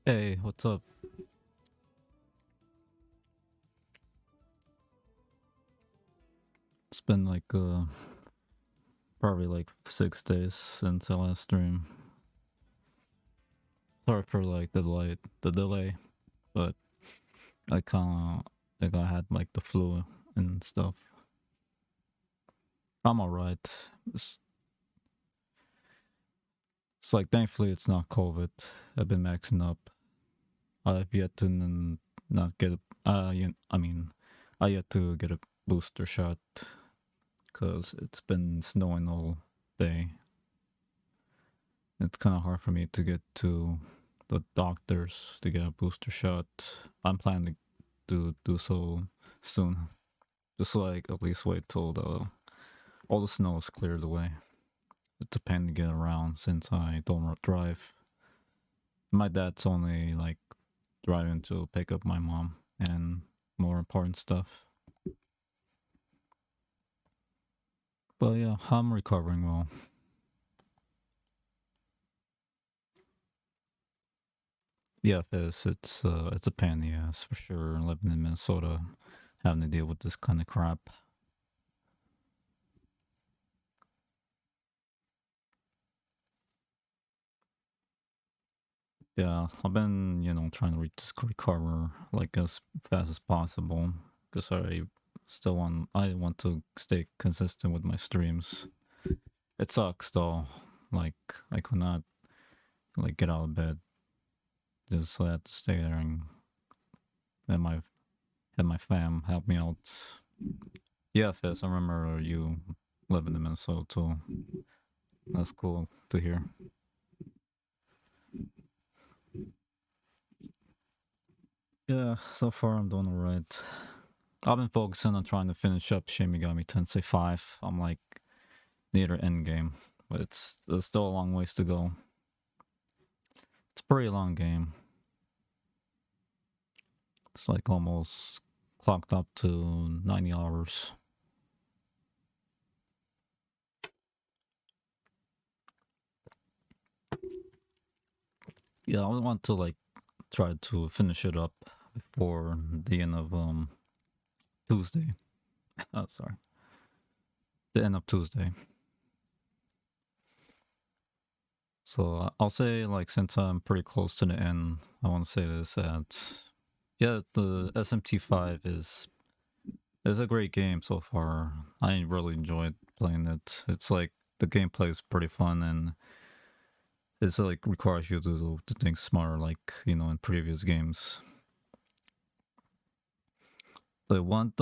Hey, what's up? It's been like probably like 6 days since I last stream. Sorry for like the delay, but I kinda like I had like the flu and stuff. I'm alright. It's like thankfully it's not COVID. I've been maxing up. I've yet to not get I mean, I yet to get a booster shot because it's been snowing all day. It's kind of hard for me to get to the doctors to get a booster shot. I'm planning to do so soon. Just like at least wait till all the snow is cleared away. It's a pain to get around since I don't drive. My dad's only like driving to pick up my mom and more important stuff. But yeah, I'm recovering well. Yeah, it's a pain in the ass for sure. Living in Minnesota, having to deal with this kind of crap. Yeah, I've been, trying to recover like as fast as possible because I want to stay consistent with my streams. It sucks though. Like I could not like get out of bed. Just I had to stay there and have my fam help me out. Yeah, Fizz, I remember you living in Minnesota too. That's cool to hear. Yeah, so far I'm doing alright. I've been focusing on trying to finish up Shin Megami Tensei 5. I'm like near the end game, but there's still a long ways to go. It's a pretty long game. It's like almost clocked up to 90 hours. Yeah, I want to like try to finish it up before the end of Tuesday. Oh, sorry. The end of Tuesday. So I'll say like since I'm pretty close to the end, I want to say this that yeah, the SMT5 is a great game so far. I really enjoyed playing it. It's like the gameplay is pretty fun and it's like requires you to think smarter like, in previous games. The one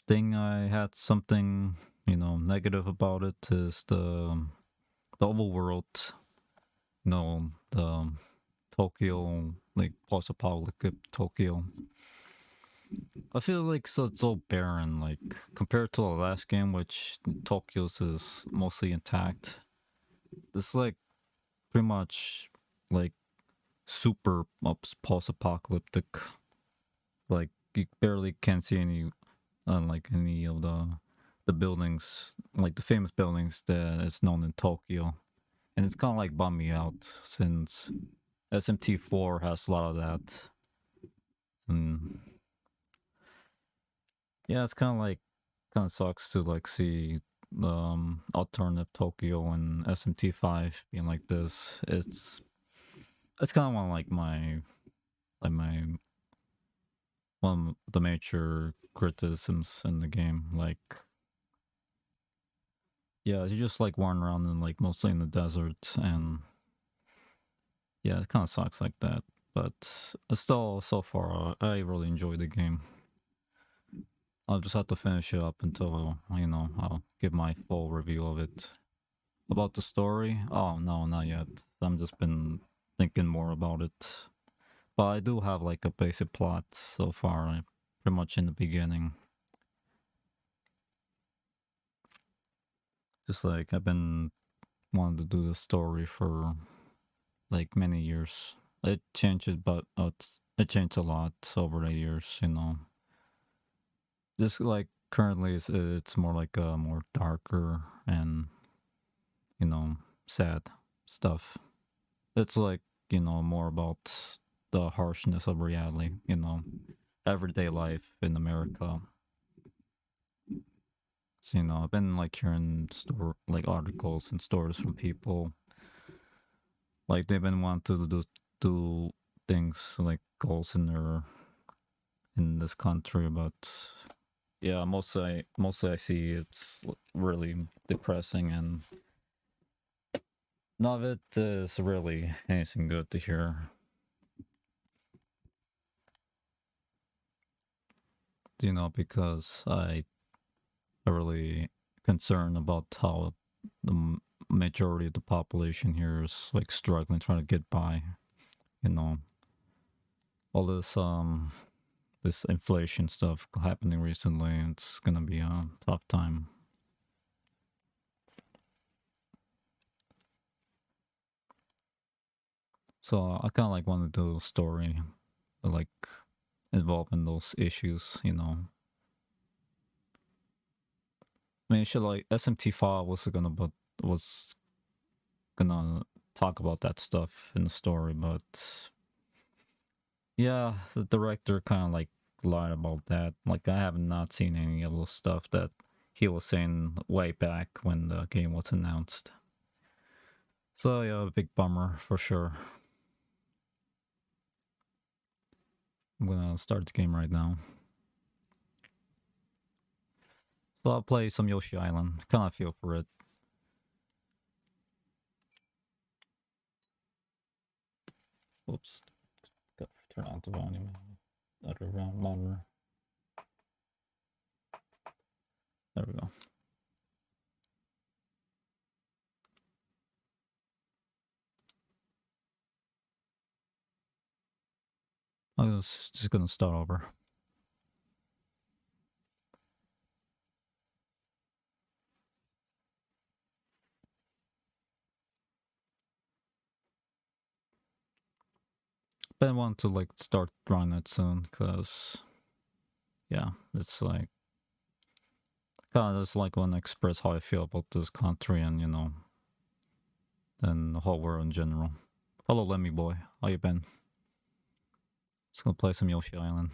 thing I had something, negative about it is the overworld, the Tokyo, like post-apocalyptic Tokyo. I feel like it's so barren, like compared to the last game, which Tokyo's is mostly intact. It's like pretty much like super post-apocalyptic. Like you barely can see any, like any of the buildings, like the famous buildings that is known in Tokyo, and it's kind of like bummed me out since SMT4 has a lot of that, and yeah, it's kind of sucks to like see alternative Tokyo and SMT5 being like this. It's kind of one of like my one of the major criticisms in the game. Like, yeah, you just like wander around in like mostly in the desert, and yeah, it kind of sucks like that. But still, so far, I really enjoy the game. I'll just have to finish it up until I'll give my full review of it. About the story? Oh no, not yet. I'm just been thinking more about it. But I do have like a basic plot so far, like, pretty much in the beginning. Just like I've been wanting to do the story for like many years. It changed, but it changed a lot over the years. Just like currently, it's more like a more darker and sad stuff. It's like you know, more about the harshness of reality, you know, everyday life in America. So, you know, I've been like hearing like articles and stories from people, like they've been wanting to do things like goals in this country, but yeah, mostly I see it's really depressing, and none of it is really anything good to hear. You know, because I really concerned about how the majority of the population here is like struggling, trying to get by. You know, all this inflation stuff happening recently. It's gonna be a tough time. So I kind of like want to do a story, like involving those issues. You know, I mean, should like SMT5 was gonna talk about that stuff in the story, but yeah, the director kind of like lied about that. Like I have not seen any of the stuff that he was saying way back when the game was announced. So yeah, a big bummer for sure. I'm gonna start the game right now. So I'll play some Yoshi Island. Kind of feel for it. Whoops. Got to turn on the volume. Other round monitor. There we go. I was just gonna start over. But I want to like start running it soon, cause yeah, it's like kind of just like want to express how I feel about this country and you know, and the whole world in general. Hello, Lemmy boy, how you been? Just gonna play some Yoshi Island.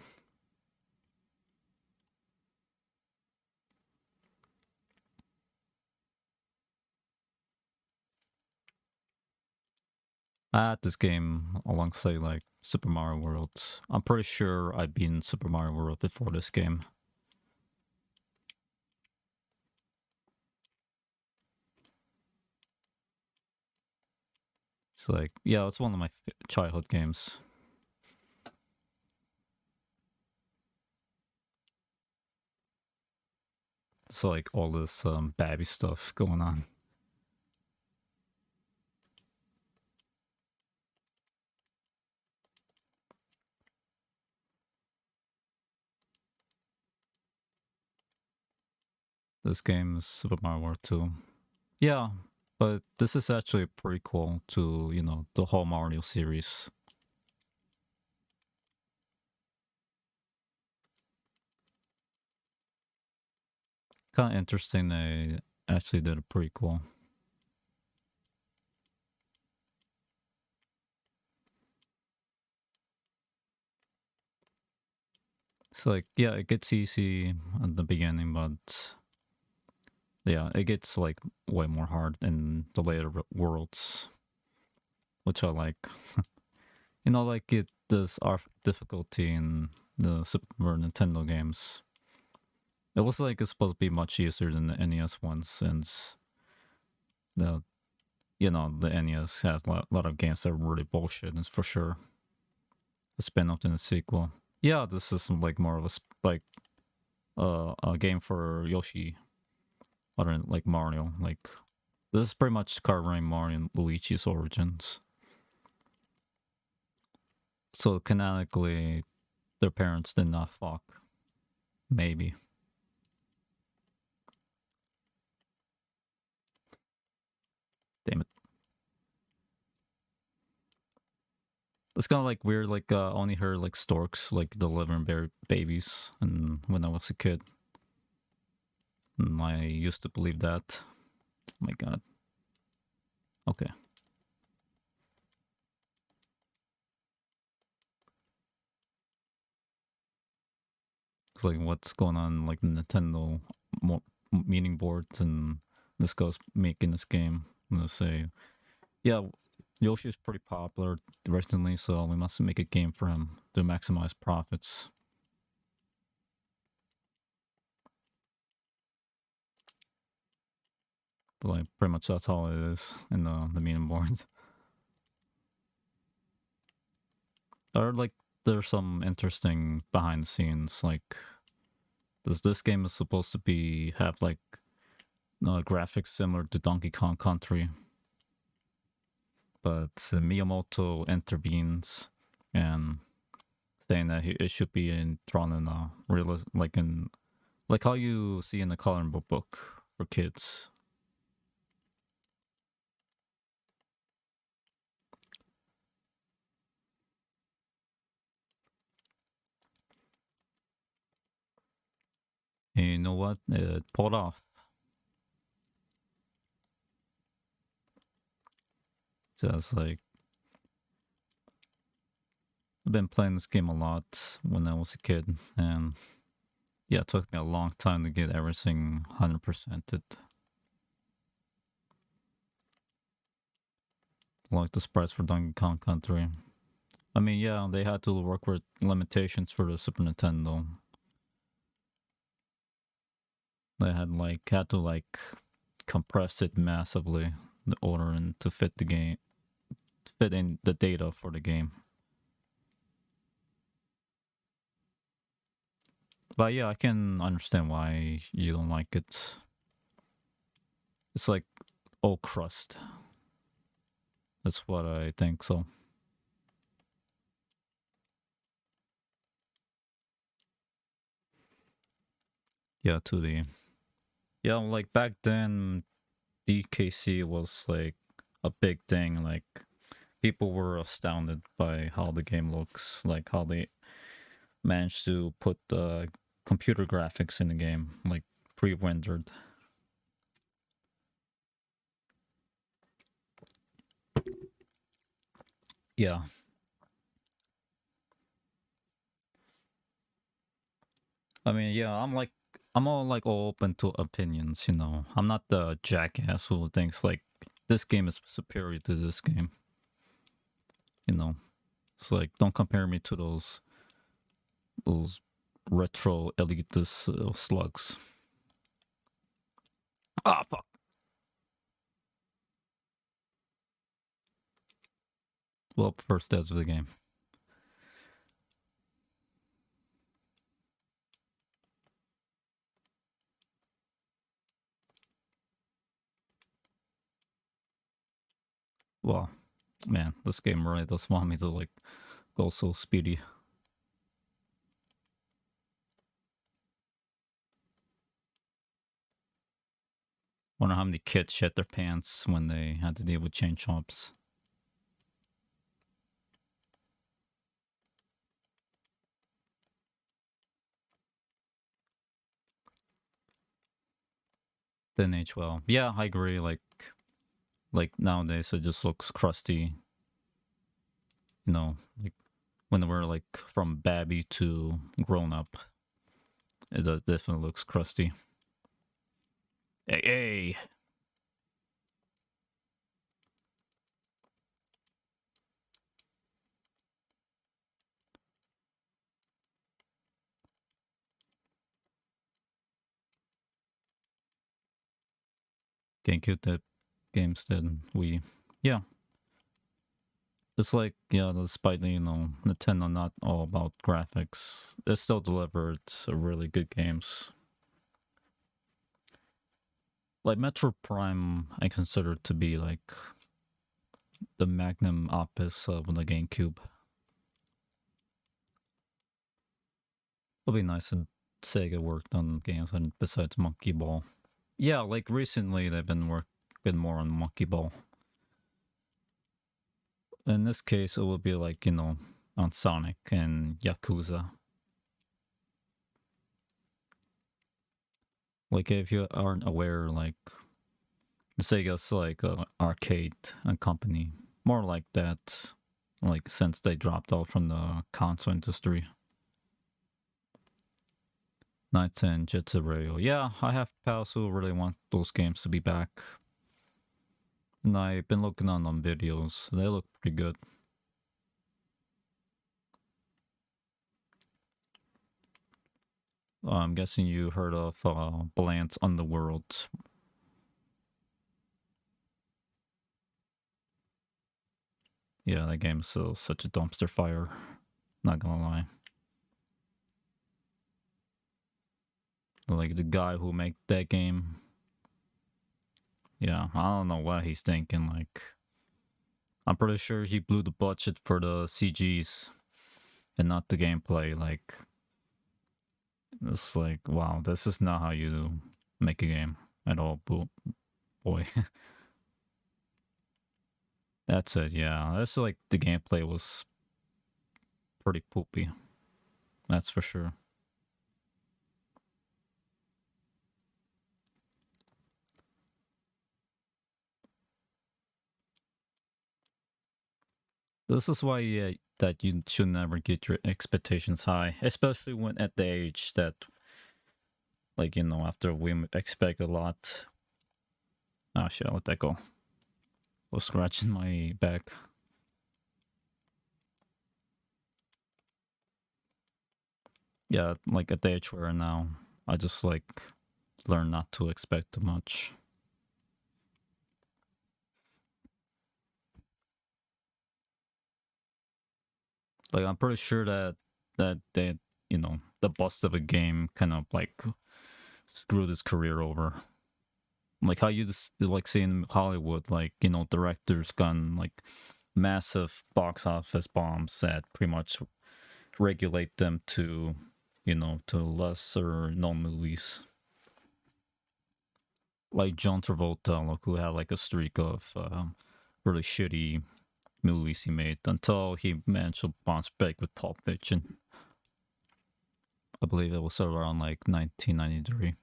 I had this game alongside like Super Mario World. I'm pretty sure I've been Super Mario World before this game. It's like, yeah, it's one of my childhood games. It's like all this babby stuff going on. This game is Super Mario World 2. Yeah, but this is actually a prequel to, you know, the whole Mario series. Kind of interesting they actually did a prequel. It's like, yeah, it gets easy at the beginning, but yeah, it gets like way more hard in the later worlds, which I like. You know, like it does our difficulty in the Super Nintendo games. It was like it's supposed to be much easier than the NES one, since the you know the NES has a lot of games that are really bullshit. It's for sure a spin-off and a sequel. Yeah, this is like more of a game for Yoshi, other than like Mario. Like this is pretty much covering Mario and Luigi's origins. So canonically, their parents did not fuck. Maybe. Damn it. It's kind of like weird. Like only heard like storks like delivering babies, and when I was a kid, and I used to believe that. Oh my god. Okay. It's like what's going on, like Nintendo meeting boards, and this guy's making this game. I'm gonna say, yeah, Yoshi is pretty popular recently, so we must make a game for him to maximize profits. But like, pretty much that's all it is in the meeting boards. Or like, there's some interesting behind the scenes, like this game is supposed to be have like graphics similar to Donkey Kong Country, but Miyamoto intervenes and saying that it should be drawn in a like how you see in the coloring book for kids. And you know what? It pulled off. Just like I've been playing this game a lot when I was a kid, and yeah, it took me a long time to get everything 100%ed. Like the sprites for Donkey Kong Country. I mean, yeah, they had to work with limitations for the Super Nintendo. They had to like compress it massively in order and to fit the game, fit in the data for the game. But yeah, I can understand why you don't like it. It's like old crust. That's what I think. So yeah, 2D. Yeah, like back then, DKC was like a big thing. Like people were astounded by how the game looks, like how they managed to put the computer graphics in the game, like pre-rendered. Yeah. I mean, yeah, I'm all like all open to opinions, you know. I'm not the jackass who thinks like this game is superior to this game. You know. It's like don't compare me to those retro elitist slugs. Ah, fuck. Well, first that's the game. Well, man, this game really does want me to like go so speedy. Wonder how many kids shit their pants when they had to deal with chain chomps. Didn't age well. Yeah, I agree. Like nowadays it just looks crusty. You know, like when we're like from babby to grown up, it definitely looks crusty. Hey, hey. GameCube that games that we, yeah. It's like, yeah, despite, you know, Nintendo not all about graphics, it still delivered really good games. Like Metro Prime, I consider to be like the magnum opus of the GameCube. It'll be nice if Sega worked on games and besides Monkey Ball. Yeah, like recently they've been working more on Monkey Ball. In this case, it would be like, you know, on Sonic and Yakuza. Like if you aren't aware, like Sega's like an arcade company, more like that. Like since they dropped out from the console industry. Night and Jet Set Radio. Yeah, I have pals who really want those games to be back. And I've been looking on them videos. They look pretty good. I'm guessing you heard of Balance Underworld. Yeah, that game's such a dumpster fire. Not gonna lie. Like the guy who made that game. Yeah, I don't know what he's thinking. Like, I'm pretty sure he blew the budget for the CGs and not the gameplay. Like, it's like, wow, this is not how you make a game at all, boy. That's it, yeah. That's like the gameplay was pretty poopy. That's for sure. This is why that you should never get your expectations high, especially when at the age that, like, you know, after we expect a lot. Oh shit, I'll let that go. I was scratching my back. Yeah, like at the age where now, I just like learn not to expect too much. Like I'm pretty sure that they, you know, the bust of a game kind of like screwed his career over. Like how you just like see in Hollywood, like, you know, directors gun like massive box office bombs that pretty much regulate them to, you know, to lesser known movies. Like John Travolta, like, who had like a streak of really shitty movies he made until he managed to bounce back with Pulp Fiction. I believe it was around like 1993.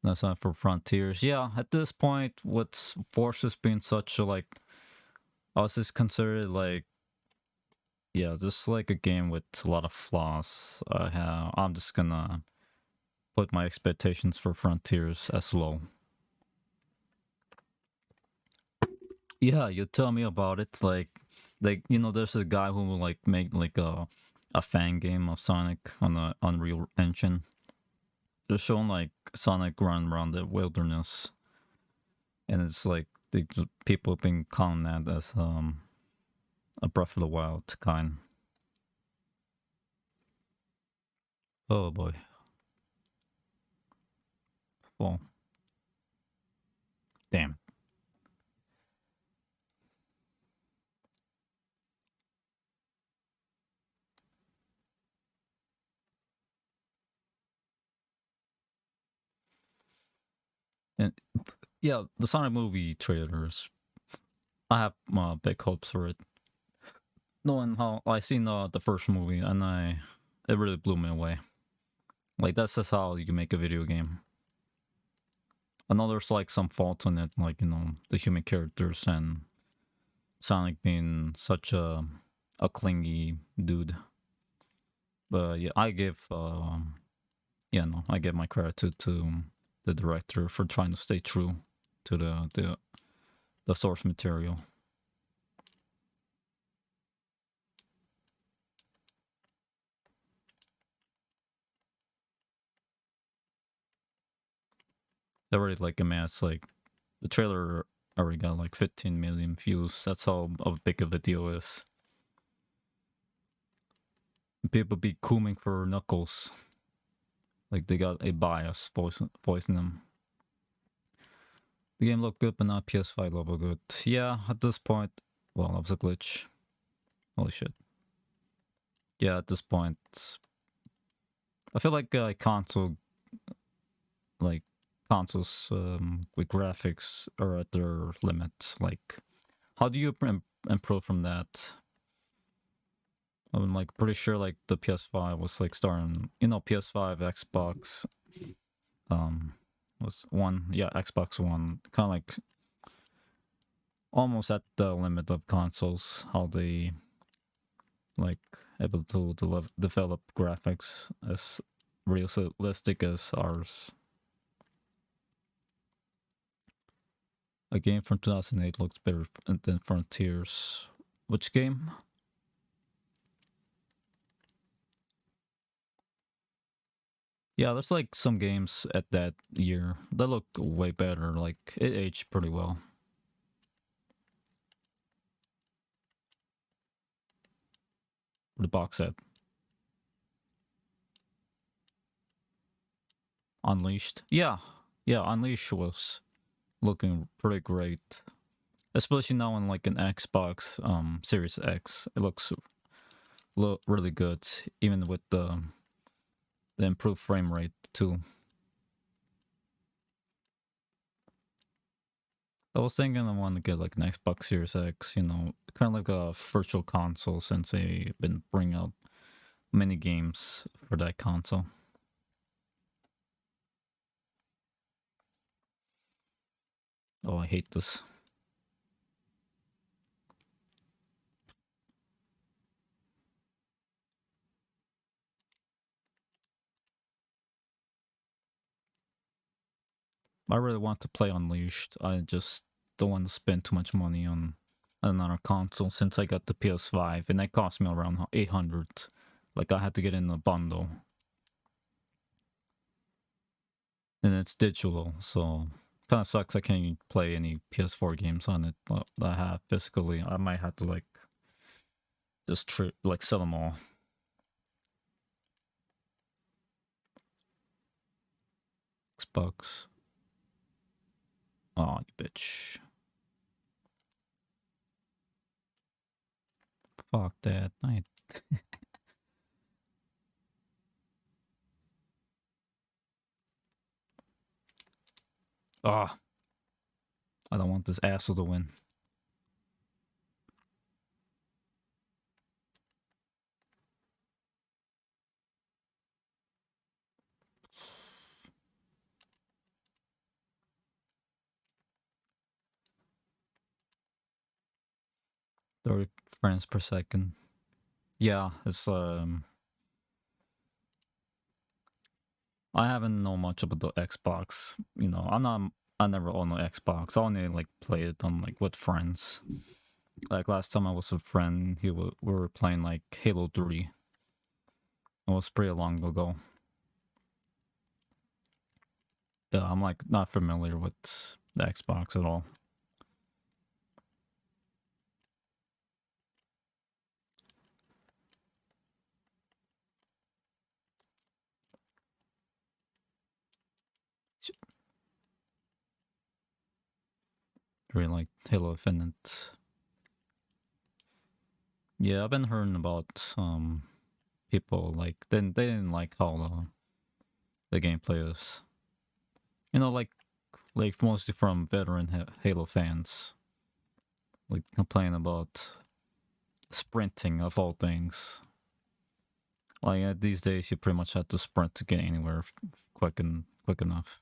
That's not for Frontiers. Yeah, at this point, what's Forces being such a like, I was just considered like, yeah, just like a game with a lot of flaws. I'm just gonna put my expectations for Frontiers as low. Yeah, you tell me about it. Like you know, there's a guy who will like make like a fan game of Sonic on the Unreal Engine. Just showing like Sonic run around the wilderness, and it's like the people have been calling that as a Breath of the Wild kind. Oh boy. Well, damn. And yeah, the Sonic movie trailers, I have big hopes for it. Knowing how I seen the first movie, and it really blew me away. Like that's just how you can make a video game. I know there's like some faults on it, like, you know, the human characters and Sonic being such a clingy dude. But yeah, I give I give my gratitude to the director for trying to stay true to the source material. They already like amassed like the trailer already got like 15 million views. That's how big of a deal is. People be cooming for Knuckles. Like they got a bias voicing them. The game looked good, but not PS5 level good. Yeah, at this point, well, that was a glitch. Holy shit. Yeah, at this point, I feel like like consoles with graphics are at their limit. Like, how do you improve from that? I'm like pretty sure like the PS5 was like starting, you know, PS5, Xbox, was one, yeah, Xbox One, kind of like almost at the limit of consoles. How they like able to develop graphics as realistic as ours. A game from 2008 looks better than Frontiers. Which game? Yeah, there's like some games at that year that look way better. Like it aged pretty well. The box set. Unleashed. Yeah, Unleashed was looking pretty great, especially now on like an Xbox Series X. It looks really good, even with the improved frame rate too. I was thinking I want to get like an Xbox Series X, you know, kind of like a virtual console since they've been bringing out many games for that console. Oh, I hate this. I really want to play Unleashed. I just don't want to spend too much money on another console since I got the PS5 and that cost me around 800. Like I had to get in a bundle. And it's digital, so kind of sucks I can't play any PS4 games on it that I have physically. I might have to like just like sell them all. Xbox. Oh, you bitch. Fuck that. Ah. I don't want this asshole to win. $30 frames per second. Yeah, it's I haven't known much about the Xbox. You know, I never own an Xbox. I only like play it on like with friends. Like last time I was with a friend, we were playing like Halo 3. It was pretty long ago. Yeah, I'm like not familiar with the Xbox at all. Really like Halo Infinite. Yeah, I've been hearing about people like they didn't like how the gameplay is. You know, like mostly from veteran Halo fans, like complain about sprinting of all things. Like these days, you pretty much have to sprint to get anywhere quick enough.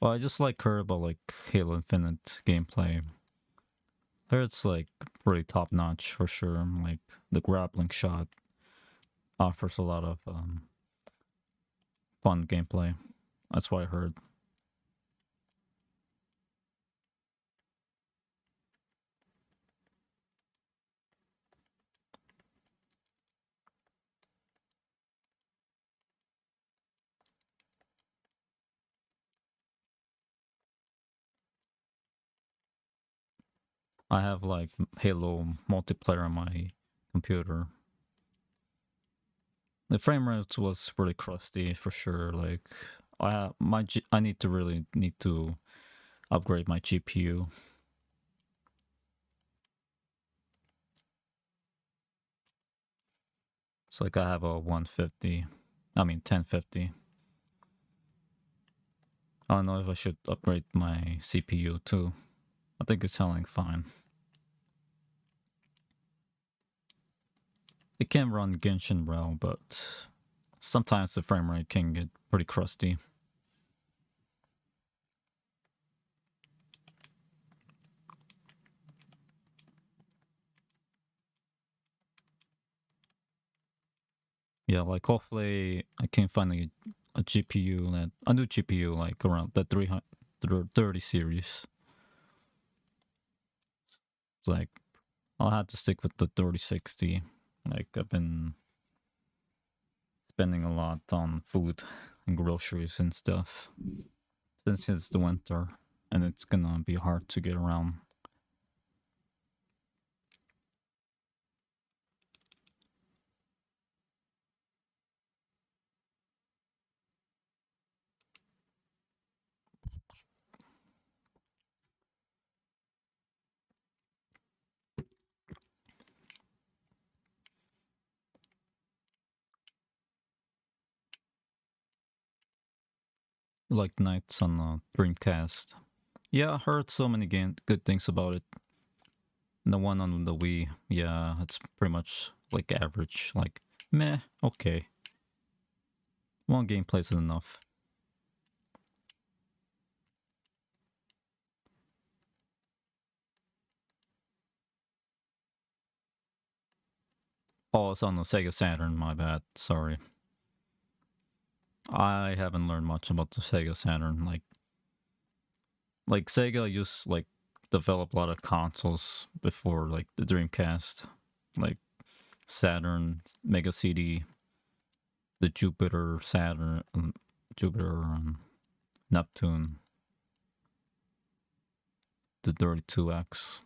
Well, I just like heard about like Halo Infinite gameplay. There it's like pretty top notch for sure. Like the grappling shot offers a lot of fun gameplay. That's what I heard. I have like Halo multiplayer on my computer. The frame rate was really crusty for sure. Like I need to upgrade my GPU. It's like I have a 1050. I don't know if I should upgrade my CPU too. I think it's sounding fine. It can run Genshin well, but sometimes the frame rate can get pretty crusty. Yeah, like hopefully I can find a GPU a new GPU like around the 330 series. It's like I'll have to stick with the 3060. Like I've been spending a lot on food and groceries and stuff since it's the winter and it's gonna be hard to get around. Like nights on Dreamcast. Yeah, I heard so many good things about it. And the one on the Wii, yeah, it's pretty much like average, like meh, okay. One gameplay is enough. Oh, it's on the Sega Saturn, my bad, sorry. I haven't learned much about the Sega Saturn. Like Sega used like develop a lot of consoles before like the Dreamcast, like Saturn, Mega CD, the Jupiter, Saturn, Jupiter, Neptune, the 32X.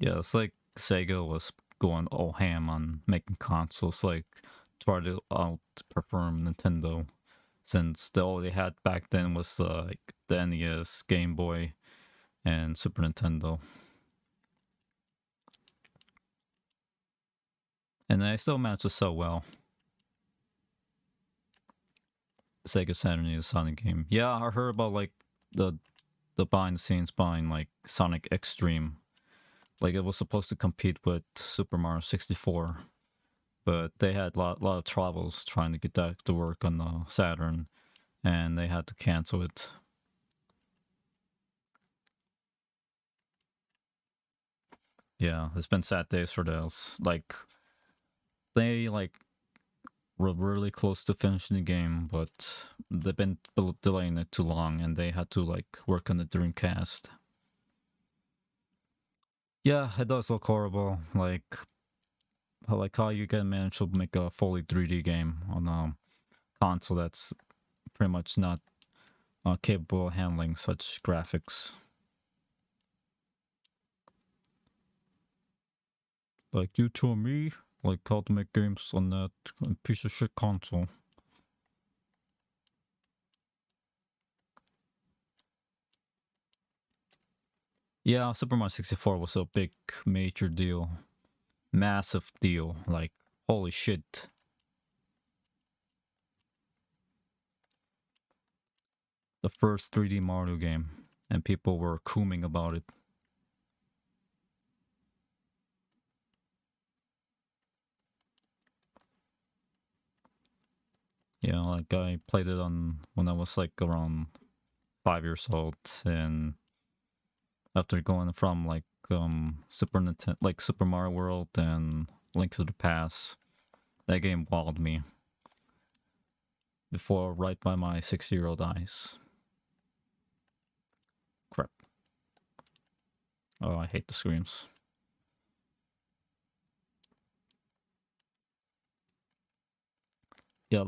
Yeah, it's like Sega was going all ham on making consoles, like try to outperform Nintendo, since all they had back then was like the NES, Game Boy, and Super Nintendo. And they still managed to sell well. Sega Saturn is a Sonic game. Yeah, I heard about like the behind the scenes behind like Sonic Extreme. Like it was supposed to compete with Super Mario 64, but they had lot of troubles trying to get that to work on the Saturn, and they had to cancel it. Yeah, it's been sad days for those. Like they like were really close to finishing the game, but they've been delaying it too long, and they had to like work on the Dreamcast. Yeah, it does look horrible. Like how you can manage to make a fully 3D game on a console that's pretty much not capable of handling such graphics. Like you told me, like how to make games on that piece of shit console. Yeah, Super Mario 64 was a big major deal, massive deal. Like holy shit. The first 3D Mario game, and people were cooming about it. Yeah, like I played it on when I was like around 5 years old, and after going from like Super Nintendo, like Super Mario World and Link to the Past, that game wowed me before right by my 6-year-old eyes. Crap. Oh, I hate the screams. Yeah,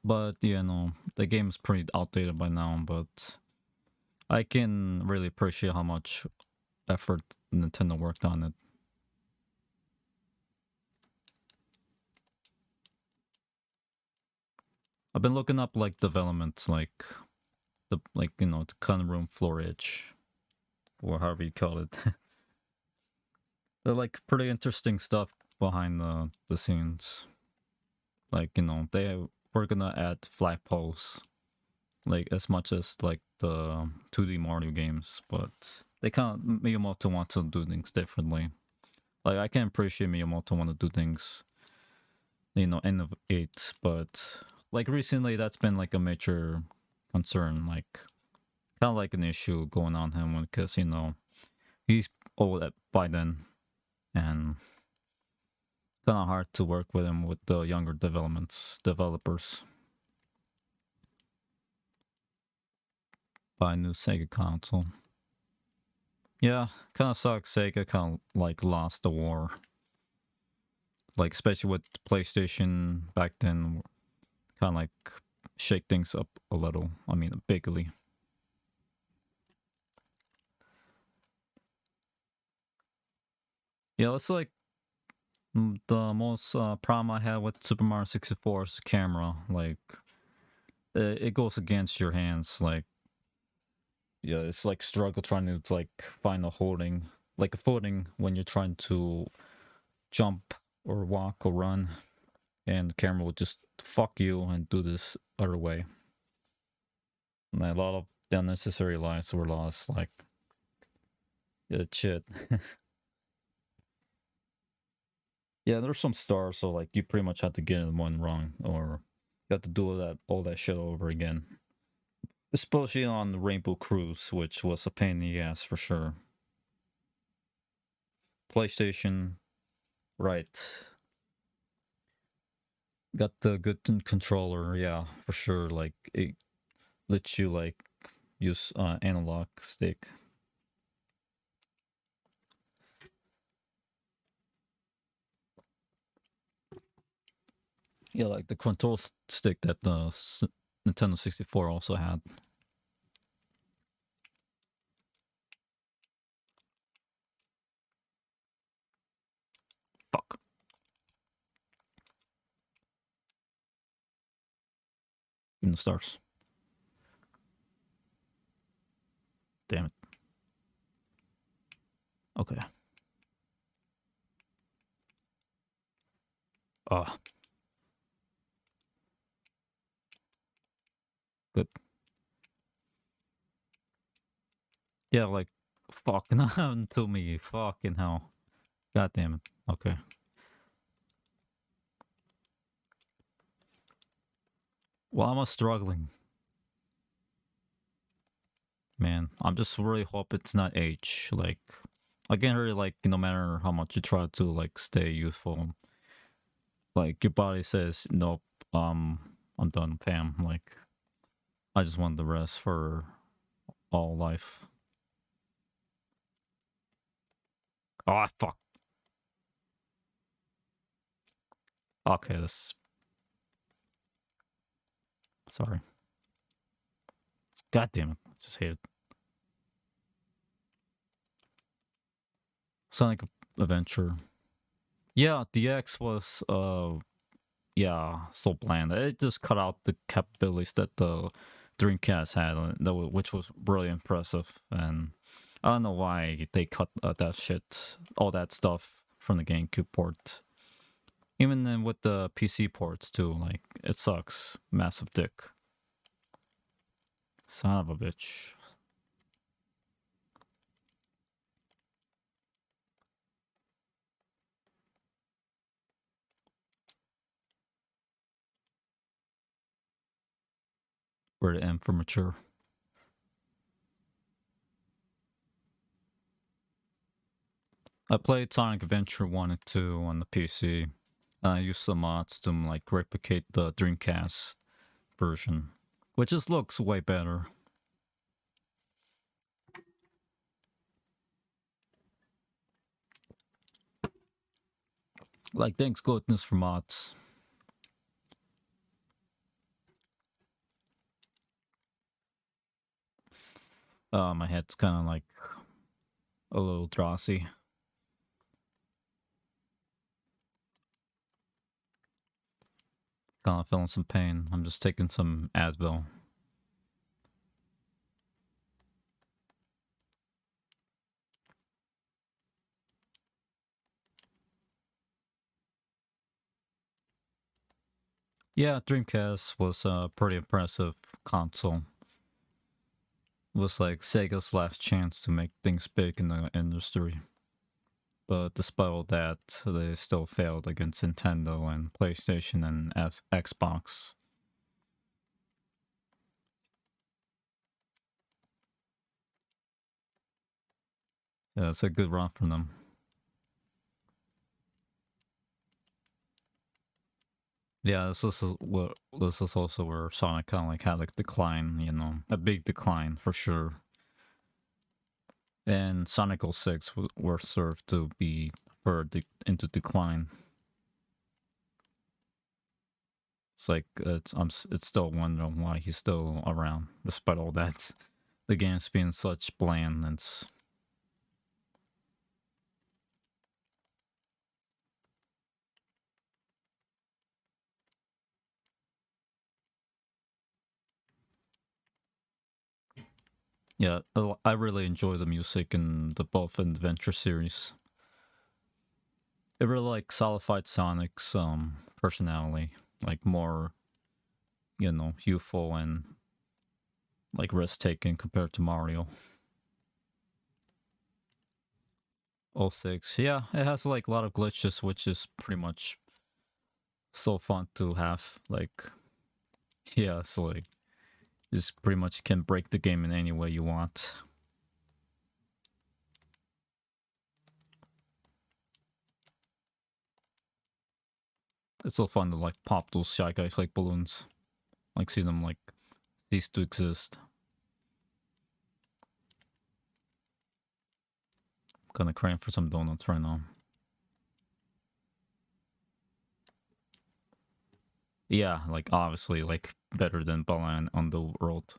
but you know, the game's pretty outdated by now, but I can really appreciate how much effort Nintendo worked on it. I've been looking up like developments, like the cutting room floor itch, or however you call it. They're like pretty interesting stuff behind the scenes. Like they were gonna add flagpoles, like as much as like the 2D Mario games, but they kind of Miyamoto wants to do things differently. Like I can appreciate Miyamoto want to do things, innovate, but like recently that's been like a major concern, like kind of like an issue going on him because He's old by then, and kind of hard to work with him with the younger developers. Buy a new Sega console. Yeah, kind of sucks. Sega kind of like lost the war. Like especially with PlayStation back then, kind of like shake things up a little. I mean, bigly. Yeah, it's like the most problem I had with Super Mario 64's camera. Like, it goes against your hands. Like, yeah, it's like struggle trying to like find a holding, like a footing when you're trying to jump or walk or run, and the camera will just fuck you and do this other way. And a lot of the unnecessary lives were lost. Like, yeah, shit. Yeah, there's some stars, so like you pretty much had to get in one wrong, or you have to do all that shit over again. Especially on the Rainbow Cruise, which was a pain in the ass for sure. PlayStation, right? Got the good controller, yeah, for sure. Like it lets you like use analog stick. Yeah, like the control stick that the Nintendo 64 also had. Fuck. In the stars. Damn it. Okay. Ah, good. Yeah, like fucking happened to me. Fucking hell. God damn it. Okay. Well, I'm struggling. Man, I'm just really hope it's not age. Like, I can't really like no matter how much you try to like stay youthful, like your body says nope. I'm done, fam. Like, I just want the rest for all life. Oh fuck. Okay, that's sorry. God damn it. I just hate it. Sonic Adventure. Yeah, DX was yeah, so bland. It just cut out the capabilities that the Dreamcast had, which was really impressive. And I don't know why they cut that shit, all that stuff from the GameCube port. Even then with the PC ports too, like it sucks. Massive dick. Son of a bitch. Where the M for mature. I played Sonic Adventure 1 and 2 on the PC. I used some mods to like replicate the Dreamcast version, which just looks way better. Like, thanks goodness for mods. My head's kind of like a little drowsy. Kind of feeling some pain. I'm just taking some Advil. Yeah, Dreamcast was a pretty impressive console. It was like Sega's last chance to make things big in the industry. But despite all that, they still failed against Nintendo and PlayStation and Xbox. Yeah, it's a good run from them. Yeah, this is also where Sonic kind of like had like decline, you know, a big decline for sure. And Sonic 06 were served to be further into decline. It's like it's still wondering why he's still around despite all that. The game's being such bland and yeah, I really enjoy the music in the both adventure series. It really like solidified Sonic's personality, like more, you know, youthful and like risk taking compared to Mario. 06, yeah, it has like a lot of glitches, which is pretty much so fun to have. Like, yeah, it's like just pretty much can break the game in any way you want. It's so fun to like pop those Shy Guys like balloons, like see them like cease to exist. Gonna crave for some donuts right now. Yeah, like obviously like better than Balan on the world.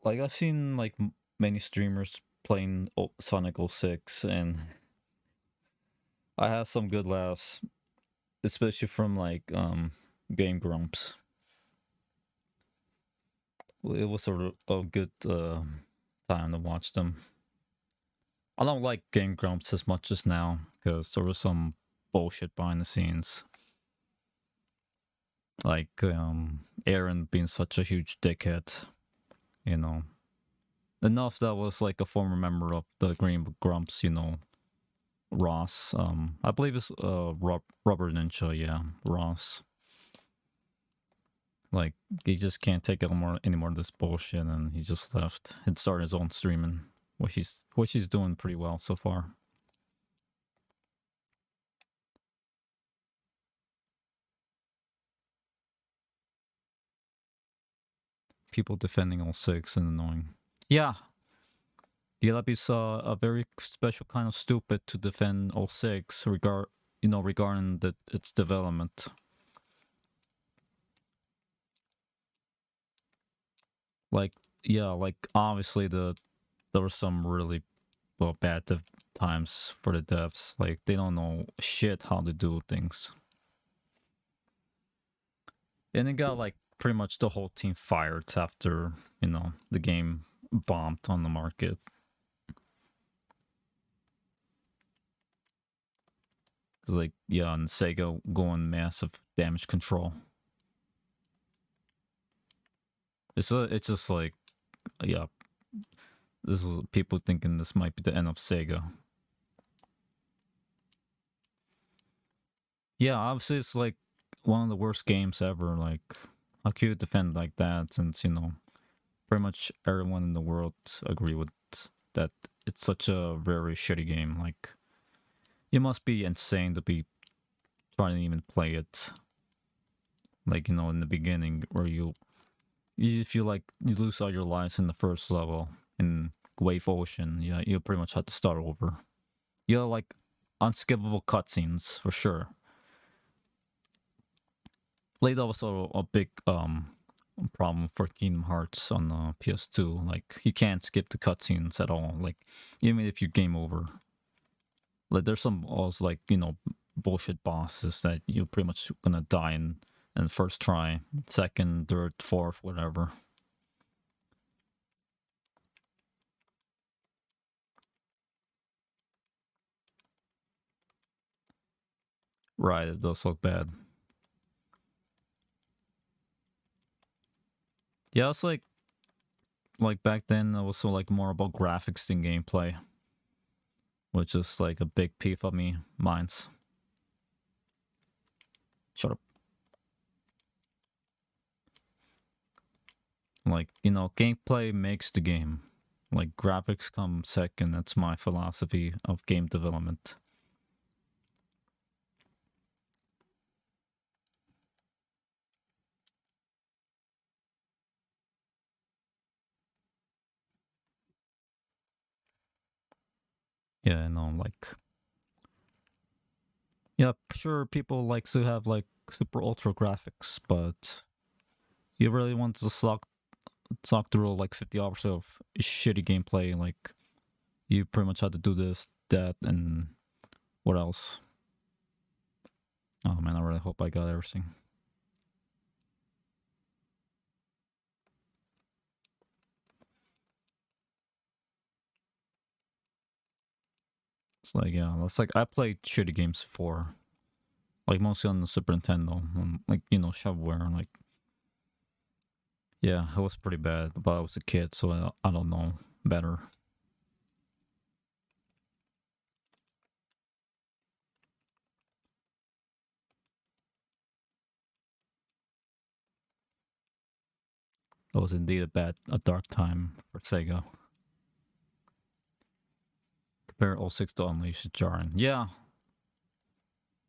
Like I've seen like many streamers playing Sonic 06 and I had some good laughs, especially from like Game Grumps. It was a good time to watch them. I don't like Game Grumps as much as now because there was some bullshit behind the scenes, like Aaron being such a huge dickhead. You know, enough that was like a former member of the Green Grumps. You know, Ross. I believe it's Rubber Ninja. Yeah, Ross. Like he just can't take any more of this bullshit, and he just left and started his own streaming, which he's doing pretty well so far. People defending all six and annoying. Yeah, yeah, that'd be a very special kind of stupid to defend all six regarding its development. Like yeah, like obviously there were some really bad times for the devs. Like they don't know shit how to do things. And it got like pretty much the whole team fired after, you know, the game bombed on the market. Cause like yeah, and Sega going massive damage control. It's just like yeah, this is people thinking this might be the end of Sega. Yeah, obviously it's like one of the worst games ever. Like how can you defend like that since, you know, pretty much everyone in the world agree with that it's such a very shitty game. Like you must be insane to be trying to even play it. Like, you know, in the beginning where if you like you lose all your lives in the first level in Wave Ocean, yeah, you pretty much have to start over. You have like unskippable cutscenes for sure. Like that was a big problem for Kingdom Hearts on PS2. Like you can't skip the cutscenes at all. Like even if you game over, like there's some also like, you know, bullshit bosses that you're pretty much gonna die in first try, second, third, fourth, whatever. Right, it does look bad. Yeah, it's like back then it was so like more about graphics than gameplay. which is like a big peeve of me. Mine's. Shut up. Like, you know, gameplay makes the game. Like, graphics come second. That's my philosophy of game development. Yeah, I know, like... Yeah, sure, people like to have, like, super ultra graphics, but... You really want to slog through, like, 50 hours of shitty gameplay, like... You pretty much had to do this, that, and... What else? Oh man, I really hope I got everything. It's like, yeah, it's like I played shitty games before. Like mostly on the Super Nintendo. Like, you know, shovelware. Like, yeah, it was pretty bad. But I was a kid, so I don't know better. It was indeed a dark time for Sega. Compare 06 to Unleash Jarring. Yeah.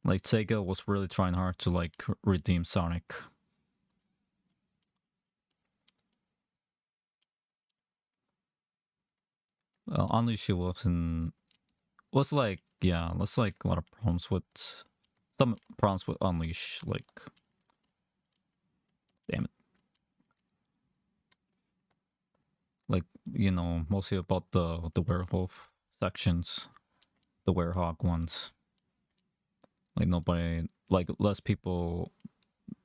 Like, Sega was really trying hard to, like, redeem Sonic. Unleash was like, yeah, there's like a lot of problems with, some problems with Unleash, like, damn it. Like, you know, mostly about the werewolf sections, the werehog ones. Like nobody, like less people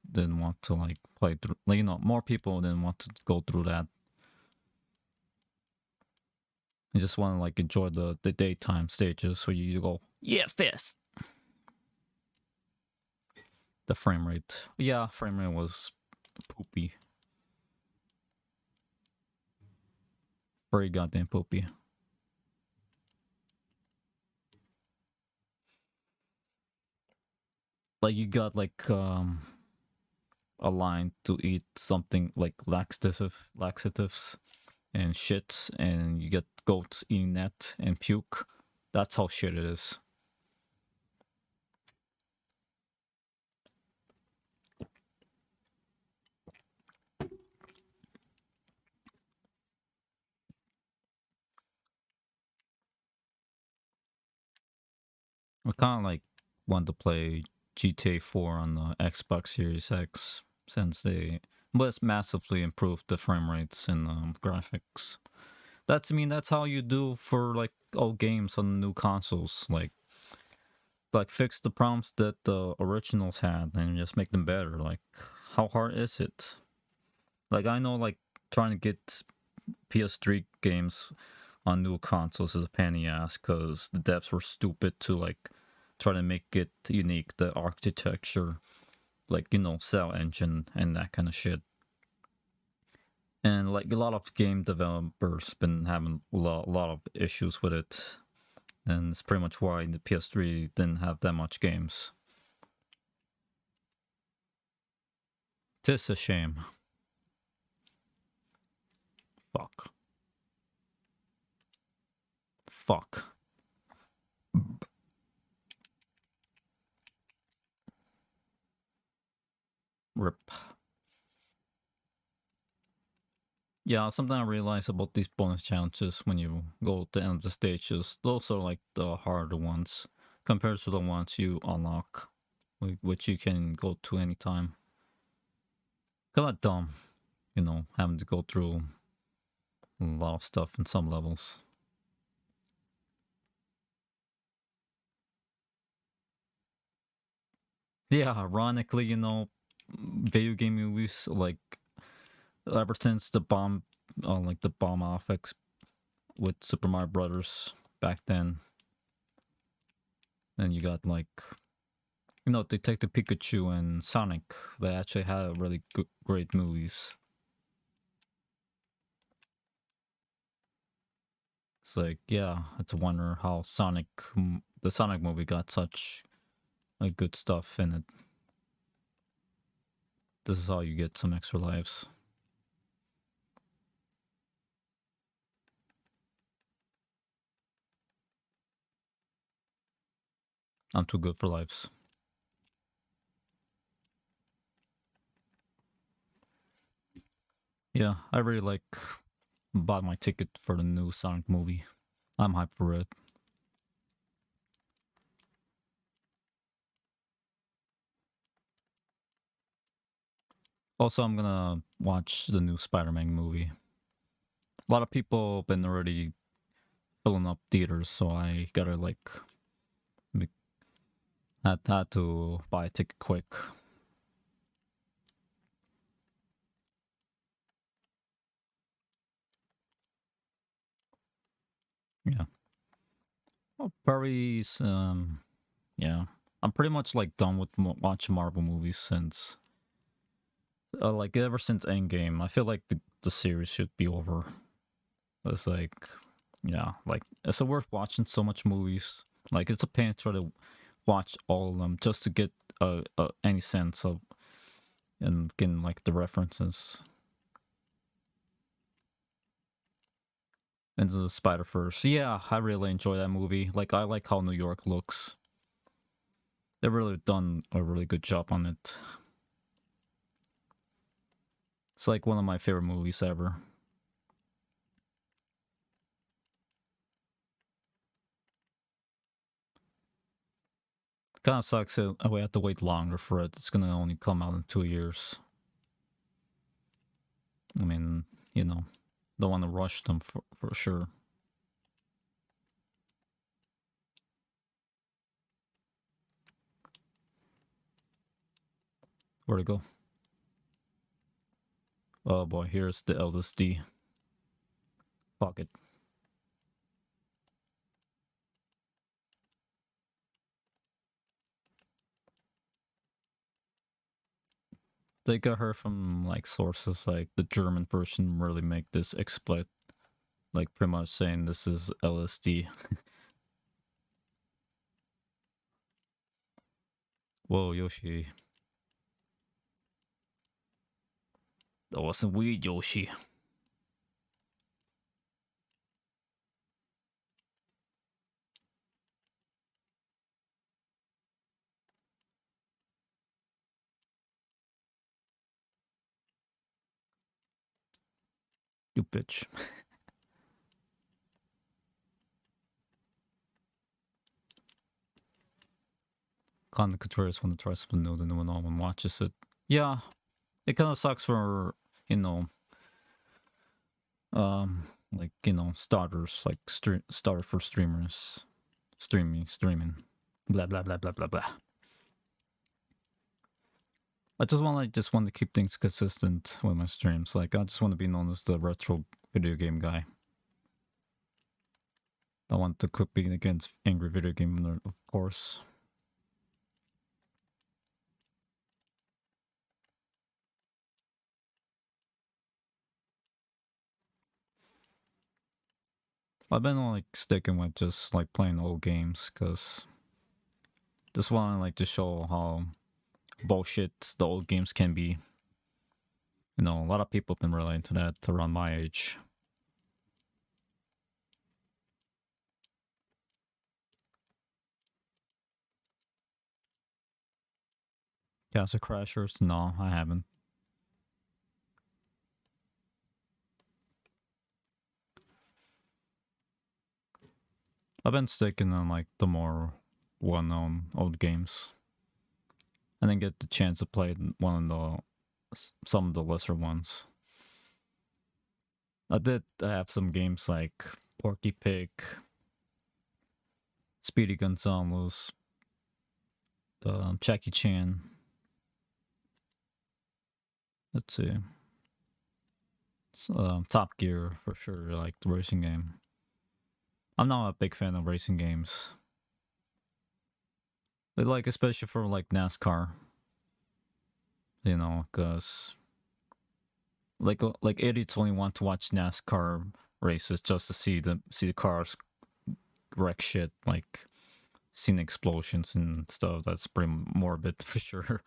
didn't want to like play through. Like, you know, more people didn't want to go through that. You just want to like enjoy the daytime stages where you go, yeah, fist. The frame rate, yeah, frame rate was poopy, very goddamn poopy. Like you got like a line to eat something like laxatives and shit, and you get goats eating that and puke. That's how shit it is. I kind of like want to play GTA 4 on the Xbox Series X since they was massively improved the frame rates and graphics. That's, I mean, that's how you do for like old games on new consoles. Like fix the problems that the originals had and just make them better. Like, how hard is it? Like, I know like trying to get PS3 games on new consoles is a pain in the ass because the devs were stupid to like try to make it unique, the architecture, like, you know, cell engine and that kind of shit. And like a lot of game developers been having a lot of issues with it, and it's pretty much why the PS3 didn't have that much games. Tis a shame. Fuck. Fuck. Rip. Yeah, something I realize about these bonus challenges when you go to the end of the stages, those are like the harder ones compared to the ones you unlock, which you can go to anytime. Kinda dumb, you know, having to go through a lot of stuff in some levels. Yeah, ironically, you know, video game movies, like, ever since the bomb, like the bomb affix with Super Mario Brothers back then, then you got like, you know, Detective Pikachu and Sonic. They actually had really great movies. It's like, yeah, it's a wonder how the Sonic movie got such like good stuff in it. This is how you get some extra lives. I'm too good for lives. Yeah, I really like bought my ticket for the new Sonic movie. I'm hyped for it. Also, I'm gonna watch the new Spider-Man movie. A lot of people been already filling up theaters, so I gotta like had to buy a ticket quick. Yeah. Well, Paris, yeah. I'm pretty much like done with watching Marvel movies since, like ever since Endgame. I feel like the series should be over. It's like, yeah, like it's worth watching so much movies. Like it's a pain to try to watch all of them just to get any sense of and getting like the references into the Spider-Verse. Yeah, I really enjoy that movie. Like I like how New York looks. They've really done a really good job on it. It's like one of my favorite movies ever. Kind of sucks that we have to wait longer for it. It's gonna only come out in 2 years. I mean, you know, don't want to rush them for sure. Where'd it go? Oh boy, here's the LSD. Fuck it. They got her from like sources like the German version really make this explicit, like pretty much saying this is LSD. Whoa, Yoshi. That wasn't weed, Yoshi. You bitch. Content creators want to try something new, then no one watches it. Yeah, it kind of sucks for, you know, like, you know, starters, like starter for streamers, streaming, blah blah blah blah blah blah. I just want to keep things consistent with my streams. Like I just want to be known as the retro video game guy. I want to quit being against angry video game nerd, of course. I've been like sticking with just like playing old games because just want to like to show how bullshit the old games can be. You know, a lot of people have been really into that around my age. Castle Crashers? No, I haven't. I've been sticking on like the more well-known old games. I didn't get the chance to play some of the lesser ones. I did have some games like Porky Pig, Speedy Gonzales, Jackie Chan. Let's see. Top Gear for sure, like the racing game. I'm not a big fan of racing games. But like especially for like NASCAR. You know, cause like idiots only want to watch NASCAR races just to see the cars wreck shit, like seeing explosions and stuff. That's pretty morbid for sure.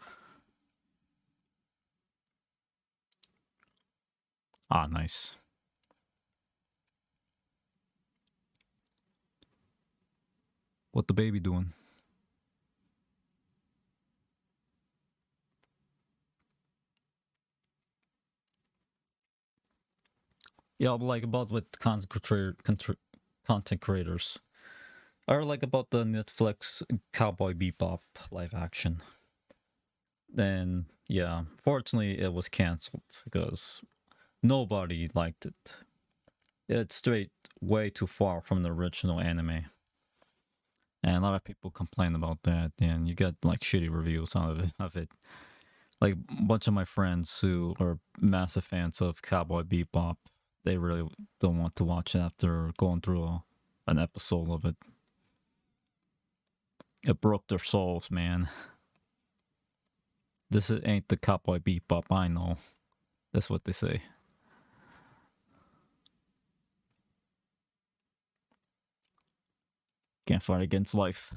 Ah, nice. What the baby doing? Yeah, but like about with content creators. Or like about the Netflix Cowboy Bebop live action. Then yeah, fortunately it was cancelled because nobody liked it. It's straight way too far from the original anime. And a lot of people complain about that, and you get like shitty reviews of it. Like a bunch of my friends who are massive fans of Cowboy Bebop, they really don't want to watch it after going through an episode of it. It broke their souls, man. This ain't the Cowboy Bebop I know. That's what they say. Can't fight against life.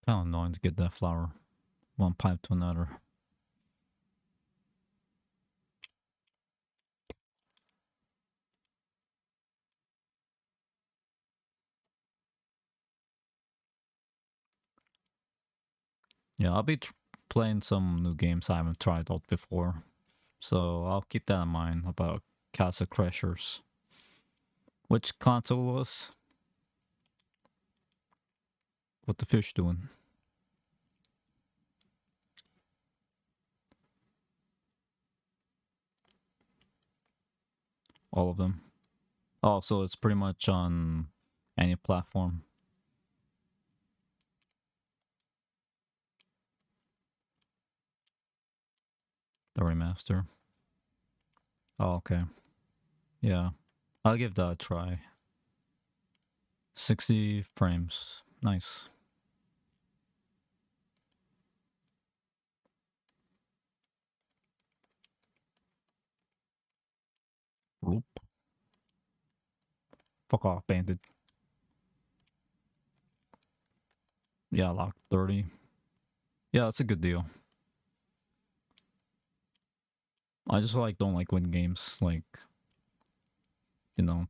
Kind of annoying to get that flower. One pipe to another. Yeah, I'll be playing some new games I haven't tried out before. So I'll keep that in mind about Castle Crashers. Which console was? What the fish doing? All of them. Oh, so it's pretty much on any platform. The remaster. Oh, okay. Yeah. I'll give that a try. 60 frames. Nice. Oop. Fuck off, bandit. Yeah, lock 30. Yeah, that's a good deal. I just like don't like win games, like, you know,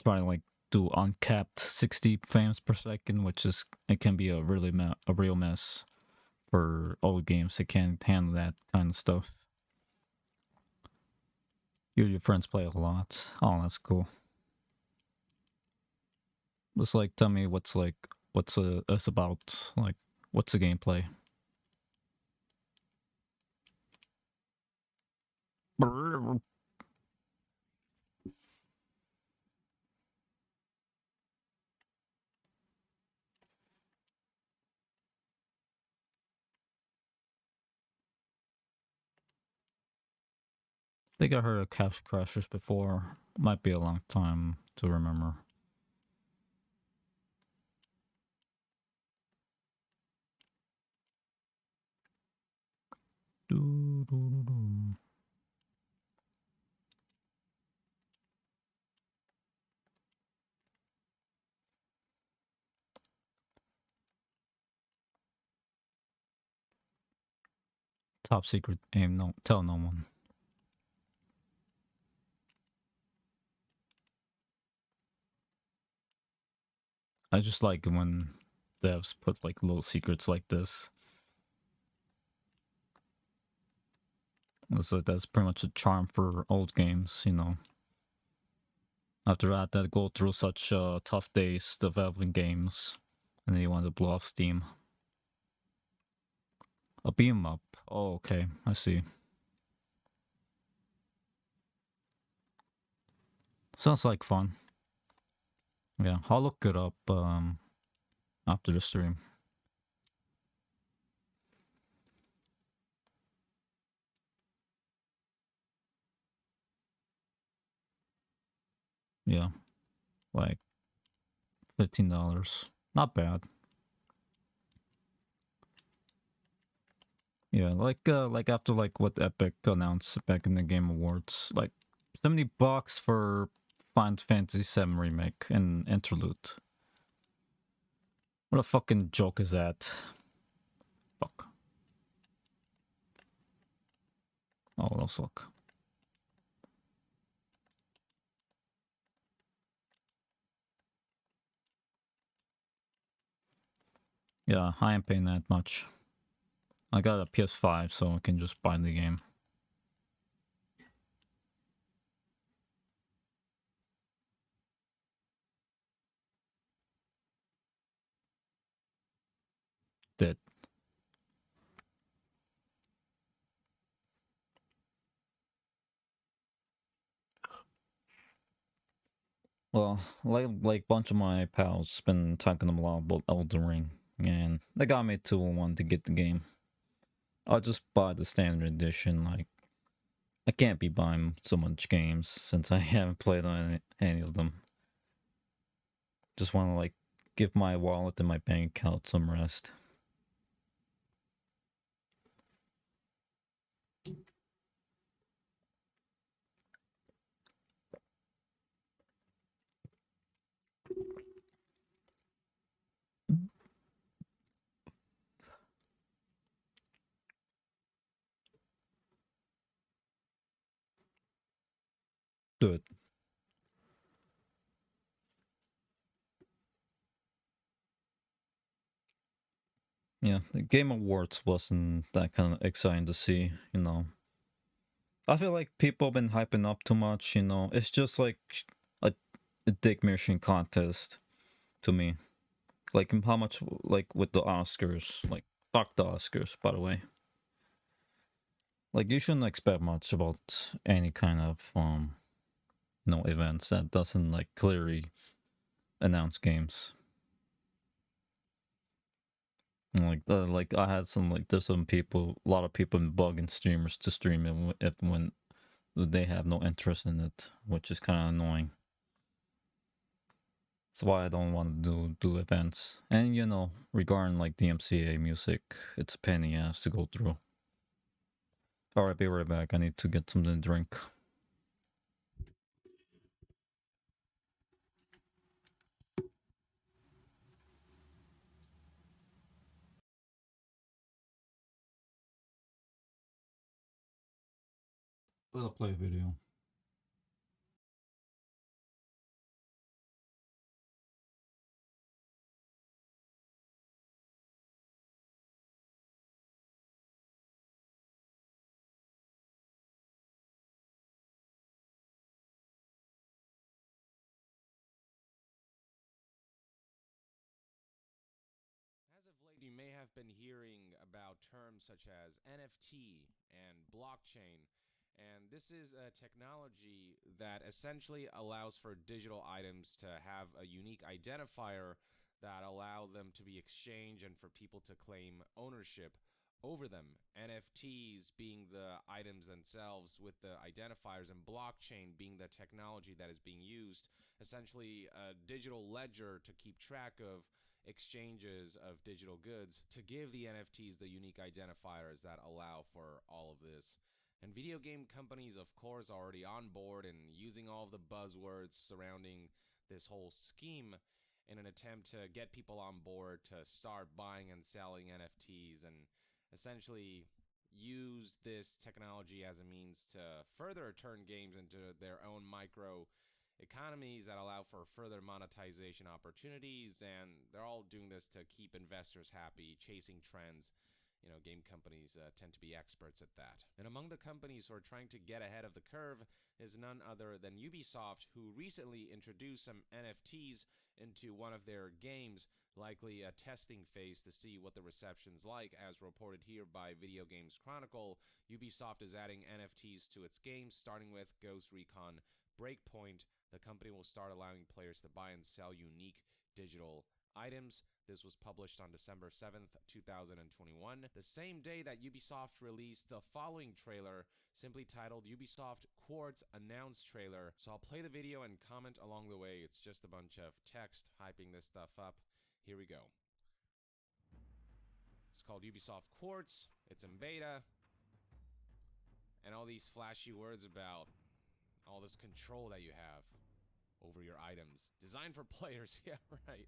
try to like do uncapped 60 frames per second, which is it can be a really a real mess for old games. It can't handle that kind of stuff. Your friends play a lot. Oh, that's cool. Just like tell me what's it's about, like what's the gameplay? I think I heard of Cash Crashers before. Might be a long time to remember. Top secret aim, no, tell no one. I just like when devs put like little secrets like this. That's pretty much a charm for old games, you know. After that go through such tough days developing games, and then you want to blow off steam. A beam up. Oh, okay, I see. Sounds like fun. Yeah, I'll look it up after the stream. Yeah, like $15. Not bad. Yeah, like after like what Epic announced back in the Game Awards, like $70 for Final Fantasy VII Remake and Interlude. What a fucking joke is that? Fuck. Oh, let's look. Yeah, I ain't paying that much. I got a PS5, so I can just buy the game. Did. Well, like bunch of my pals been talking a lot about Elden Ring, and they got me to want to get the game. I'll just buy the standard edition. Like, I can't be buying so much games since I haven't played on any of them. Just want to like give my wallet and my bank account some rest. Do it. Yeah, the Game Awards wasn't that kind of exciting to see, you know. I feel like people have been hyping up too much, you know. It's just like a dick measuring contest to me. Like how much, like with the Oscars, like fuck the Oscars, by the way. Like you shouldn't expect much about any kind of events that doesn't like clearly announce games. Like I had some like there's some people, a lot of people bugging streamers to stream it when they have no interest in it, which is kind of annoying. That's why I don't want to do events. And you know, regarding like DMCA music, it's a pain in the ass to go through. Alright, be right back. I need to get something to drink. Let's play a video. As of late, you may have been hearing about terms such as NFT and blockchain. And this is a technology that essentially allows for digital items to have a unique identifier that allow them to be exchanged and for people to claim ownership over them. NFTs being the items themselves with the identifiers, and blockchain being the technology that is being used, essentially a digital ledger to keep track of exchanges of digital goods to give the NFTs the unique identifiers that allow for all of this. And video game companies, of course, are already on board and using all of the buzzwords surrounding this whole scheme in an attempt to get people on board to start buying and selling NFTs and essentially use this technology as a means to further turn games into their own micro economies that allow for further monetization opportunities, and they're all doing this to keep investors happy, chasing trends. You know, game companies tend to be experts at that. And among the companies who are trying to get ahead of the curve is none other than Ubisoft, who recently introduced some NFTs into one of their games, likely a testing phase to see what the reception's like. As reported here by Video Games Chronicle, Ubisoft is adding NFTs to its games, starting with Ghost Recon Breakpoint. The company will start allowing players to buy and sell unique digital items. This was published on December 7th, 2021, the same day that Ubisoft released the following trailer, simply titled Ubisoft Quartz announce trailer. So I'll play the video and comment along the way. It's just a bunch of text hyping this stuff up. Here we go. It's called Ubisoft Quartz. It's in beta. And all these flashy words about all this control that you have over your items. Designed for players. Yeah, right.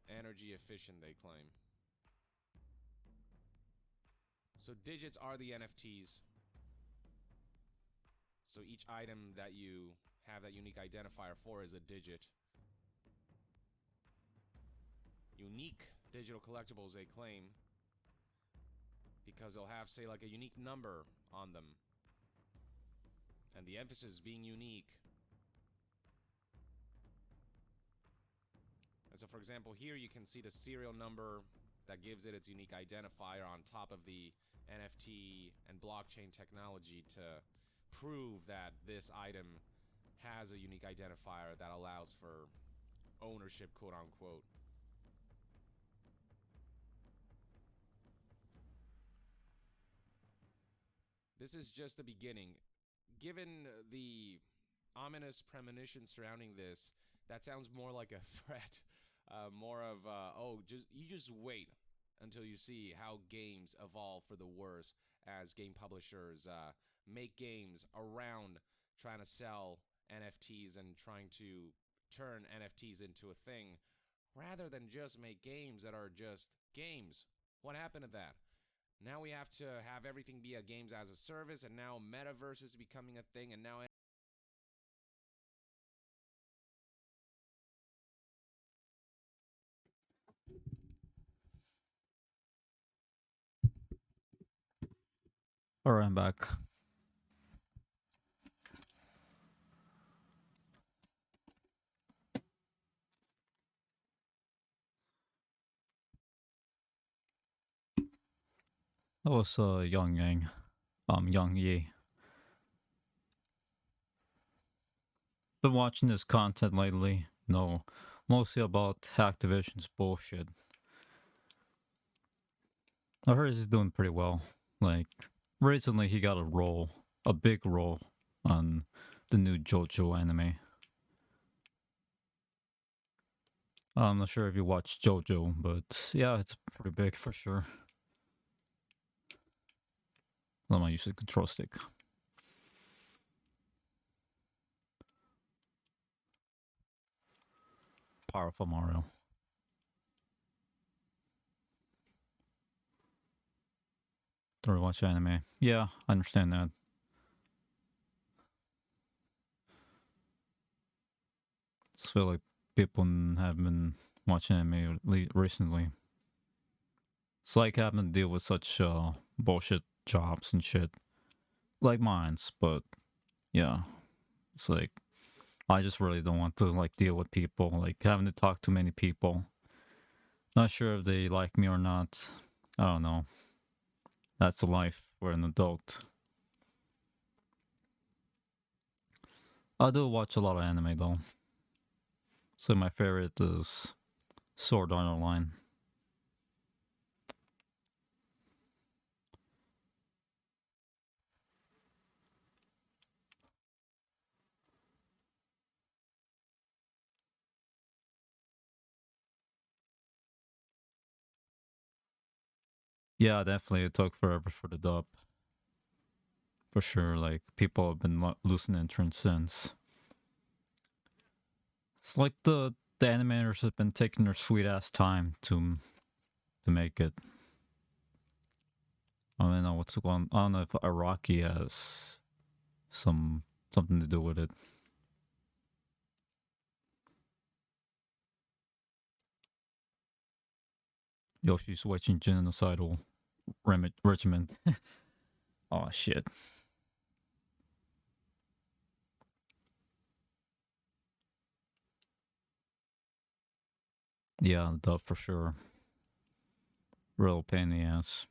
Energy efficient, they claim. So digits are the NFTs. So each item that you have that unique identifier for is a digit. Unique digital collectibles, they claim, because they'll have, say, like a unique number on them. And the emphasis being unique. And so, for example, here you can see the serial number that gives it its unique identifier on top of the NFT and blockchain technology to prove that this item has a unique identifier that allows for ownership, quote unquote. This is just the beginning. Given the ominous premonition surrounding this, that sounds more like a threat. More of, you just wait until you see how games evolve for the worse as game publishers make games around trying to sell NFTs and trying to turn NFTs into a thing rather than just make games that are just games. What happened to that? Now we have to have everything be a games as a service, and now metaverse is becoming a thing, and now Alright, I'm back. That was Young Yang. Young Ye. Been watching this content lately. No, mostly about Activision's bullshit. I heard he's doing pretty well. Like, recently he got a big role on the new JoJo anime. I'm not sure if you watched JoJo, but yeah, it's pretty big for sure. Let me use the control stick. Powerful Mario. Don't watch anime. Yeah, I understand that. Just feel like people have been watching anime recently. It's like having to deal with such bullshit jobs and shit. Like mine's, but yeah. It's like, I just really don't want to like deal with people, like having to talk to many people. Not sure if they like me or not. I don't know. That's the life for an adult. I do watch a lot of anime though. So my favorite is Sword Art Online. Yeah, definitely. It took forever for the dub. For sure, like, people have been losing interest since. It's like the animators have been taking their sweet ass time to make it. I don't know what's going on. I don't know if Iraqi has something to do with it. Yoshi's watching genocidal regiment. Oh shit. Yeah, dub for sure. Real pain in the ass.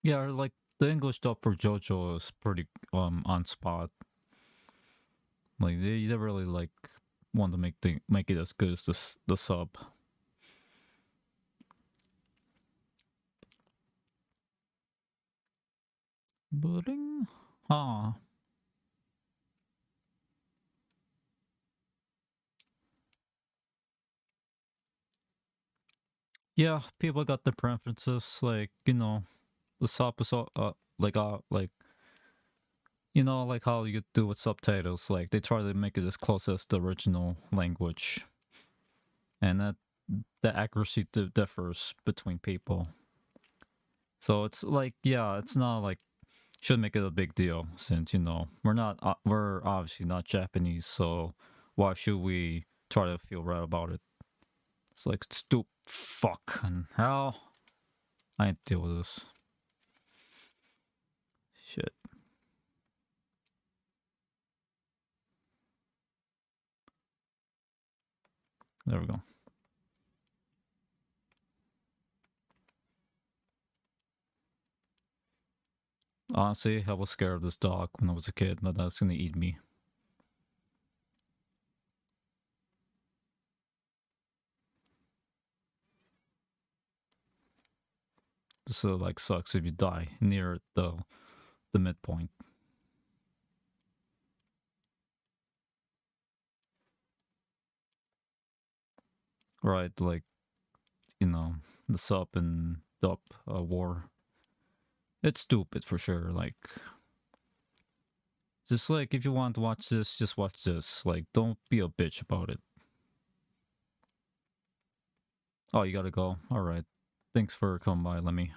Yeah, like the English dub for JoJo is pretty on spot. Like they really like want to make it as good as the sub. Budding? Huh. Yeah, people got their preferences. Like, the sub is like like how you do with subtitles. Like they try to make it as close as the original language, and that the accuracy differs between people. So it's like, yeah, it's not like should make it a big deal since we're obviously not Japanese, so why should we try to feel right about it? It's like stupid fuck and hell. I ain't deal with this shit. There we go. Honestly, I was scared of this dog when I was a kid that that's gonna eat me. This like sucks if you die near the midpoint. Right, like the sub and dub war. It's stupid for sure. Like, just like if you want to watch this, just watch this. Like, don't be a bitch about it. Oh, you gotta go. All right. Thanks for coming by. Let me.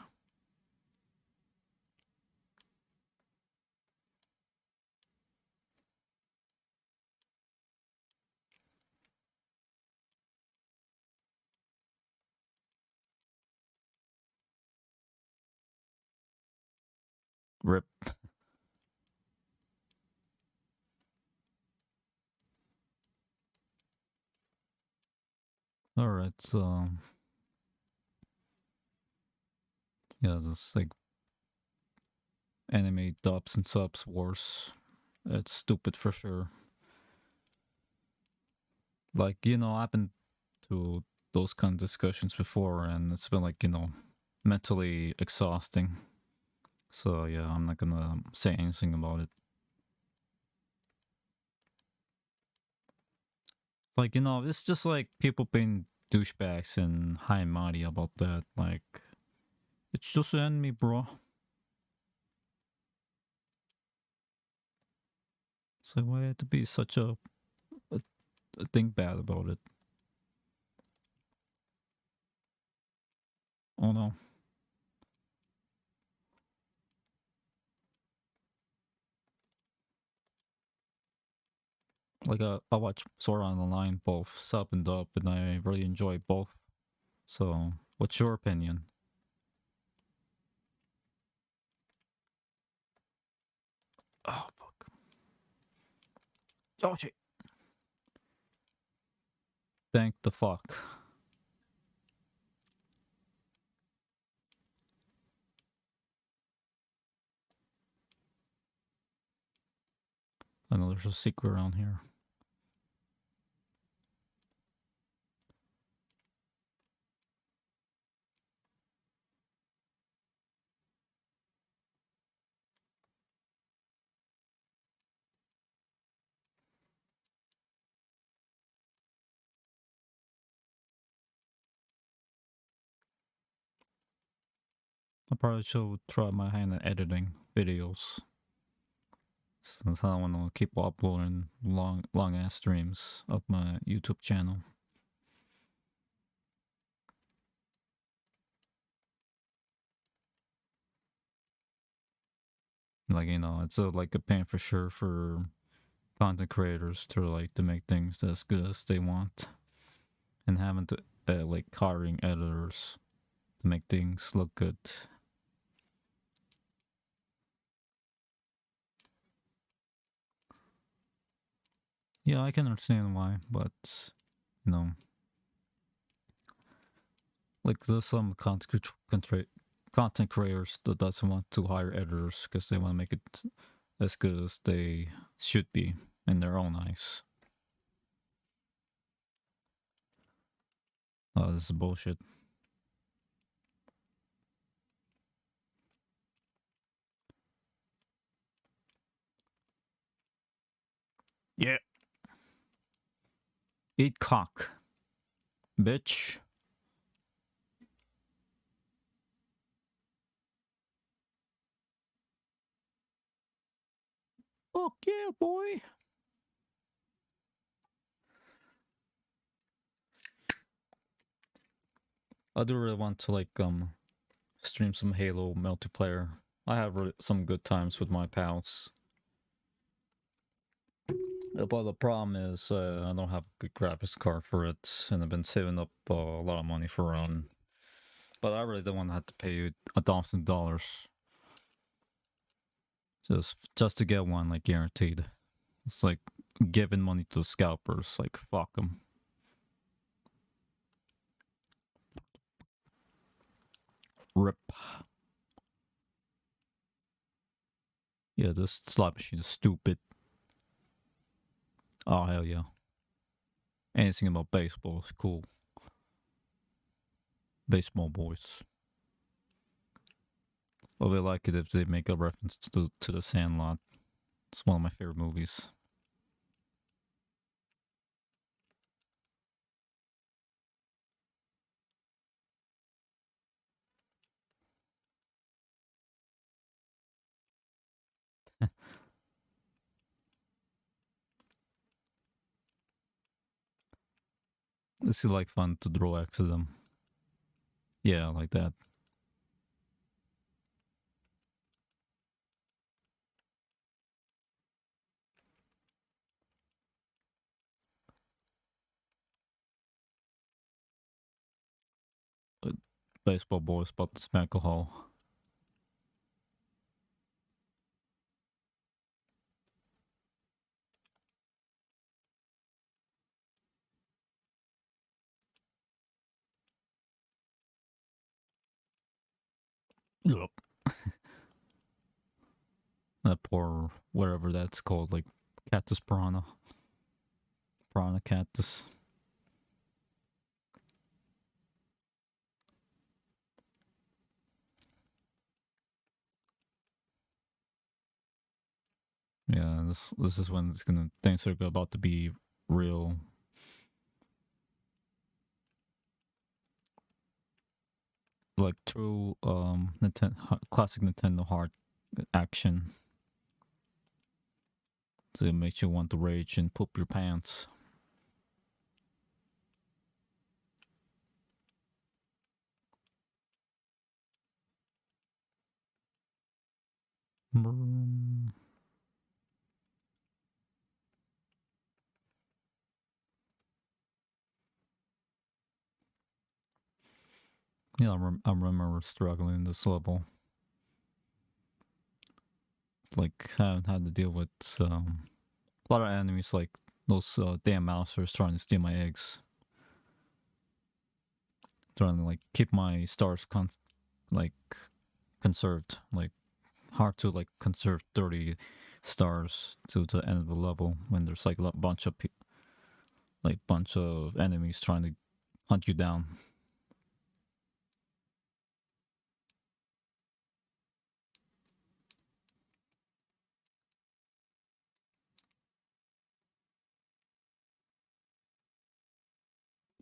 Rip. All right. So yeah, this like anime dubs and subs wars. It's stupid for sure. Like I've been to those kind of discussions before, and it's been like mentally exhausting. So yeah, I'm not gonna say anything about it. Like it's just like people being douchebags and high and mighty about that. Like it's just an enemy, bro. So why had to be such a, a thing bad about it? Oh no. Like I watch Sword Art Online both sub and dub, and I really enjoy both. So what's your opinion? Oh fuck. Yoshi. Thank the fuck. I know there's a secret around here. I probably should try my hand at editing videos. Since I want to keep uploading long ass streams of my YouTube channel. Like it's like a pain for sure for content creators to make things as good as they want, and having to like hiring editors to make things look good. Yeah, I can understand why, but like there's some content creators that doesn't want to hire editors because they want to make it as good as they should be. in their own eyes. Oh, this is bullshit. Yeah. Eat cock, bitch. Fuck yeah, boy. I do really want to like stream some Halo multiplayer. I have really some good times with my pals. But the problem is I don't have a good graphics card for it, and I've been saving up a lot of money for one. But I really don't want to have to pay you $1,000 just to get one, like guaranteed. It's like giving money to the scalpers. Like fuck them. Rip. Yeah, this slot machine is stupid. Oh hell yeah. Anything about baseball is cool. Baseball boys. Well, we like it if they make a reference to the Sandlot. It's one of my favorite movies. This is like fun to draw X to them. Yeah, like that. Baseball boys about to smack a hole. Yep. That poor whatever that's called, like cactus piranha. Piranha cactus. Yeah, this is when it's gonna things are about to be real. Like true classic Nintendo hard action. So it makes you want to rage and poop your pants. Yeah, I remember struggling this level. Like, having had to deal with a lot of enemies, like those damn mousers trying to steal my eggs. Trying to, like, keep my stars conserved. Like, hard to, like, conserve 30 stars to the end of the level when there's, like, a bunch of enemies trying to hunt you down.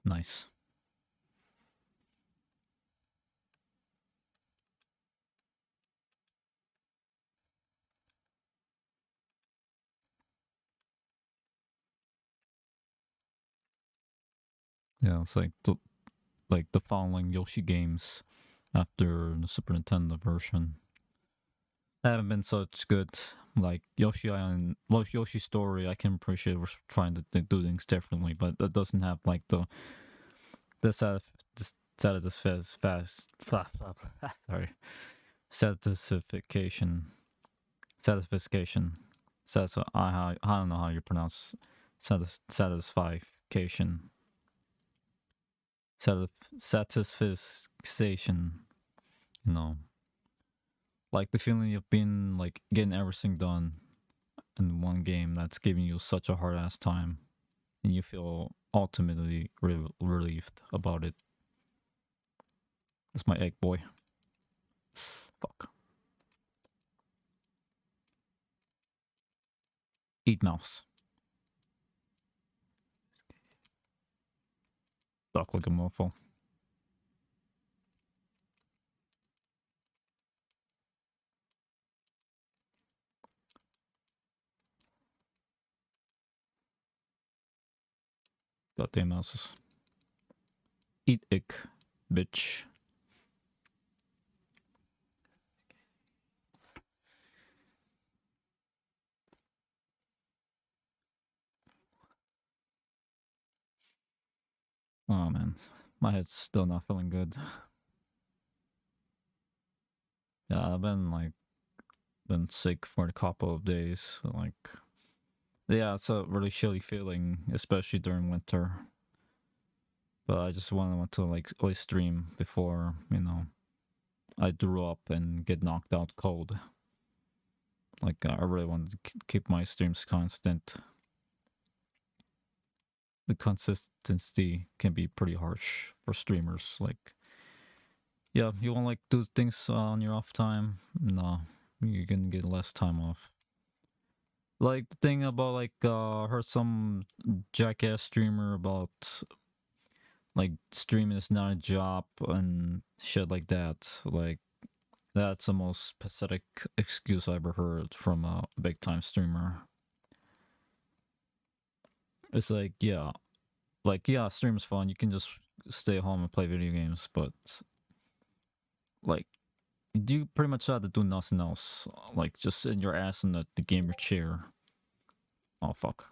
Nice. Yeah, it's like the following Yoshi games after the Super Nintendo version haven't been such good. Like Yoshi Island, Yoshi Story, I can appreciate we're trying to do things differently, but it doesn't have like the sorry, satisfaction. I don't know how you pronounce satisfaction. Satisfaction. You know, like the feeling of being like getting everything done in one game that's giving you such a hard ass time, and you feel ultimately relieved about it. That's my egg boy. Fuck. Eat mouse. Duck like a mofo. Goddamn mouses. Eat egg, bitch. Oh man, my head's still not feeling good. Yeah, I've been sick for a couple of days. Like, yeah, it's a really chilly feeling, especially during winter. But I just want to like at least stream before, you know, I threw up and get knocked out cold. Like, I really want to keep my streams constant. The consistency can be pretty harsh for streamers. Like, yeah, you want like do things on your off time? No, you're gonna get less time off. Like the thing about like heard some jackass streamer about like streaming is not a job and shit like that. Like that's the most pathetic excuse I ever heard from a big time streamer. It's like yeah, stream's fun. You can just stay home and play video games, but like you pretty much have to do nothing else. Like just sit your ass in the gamer chair. Oh fuck.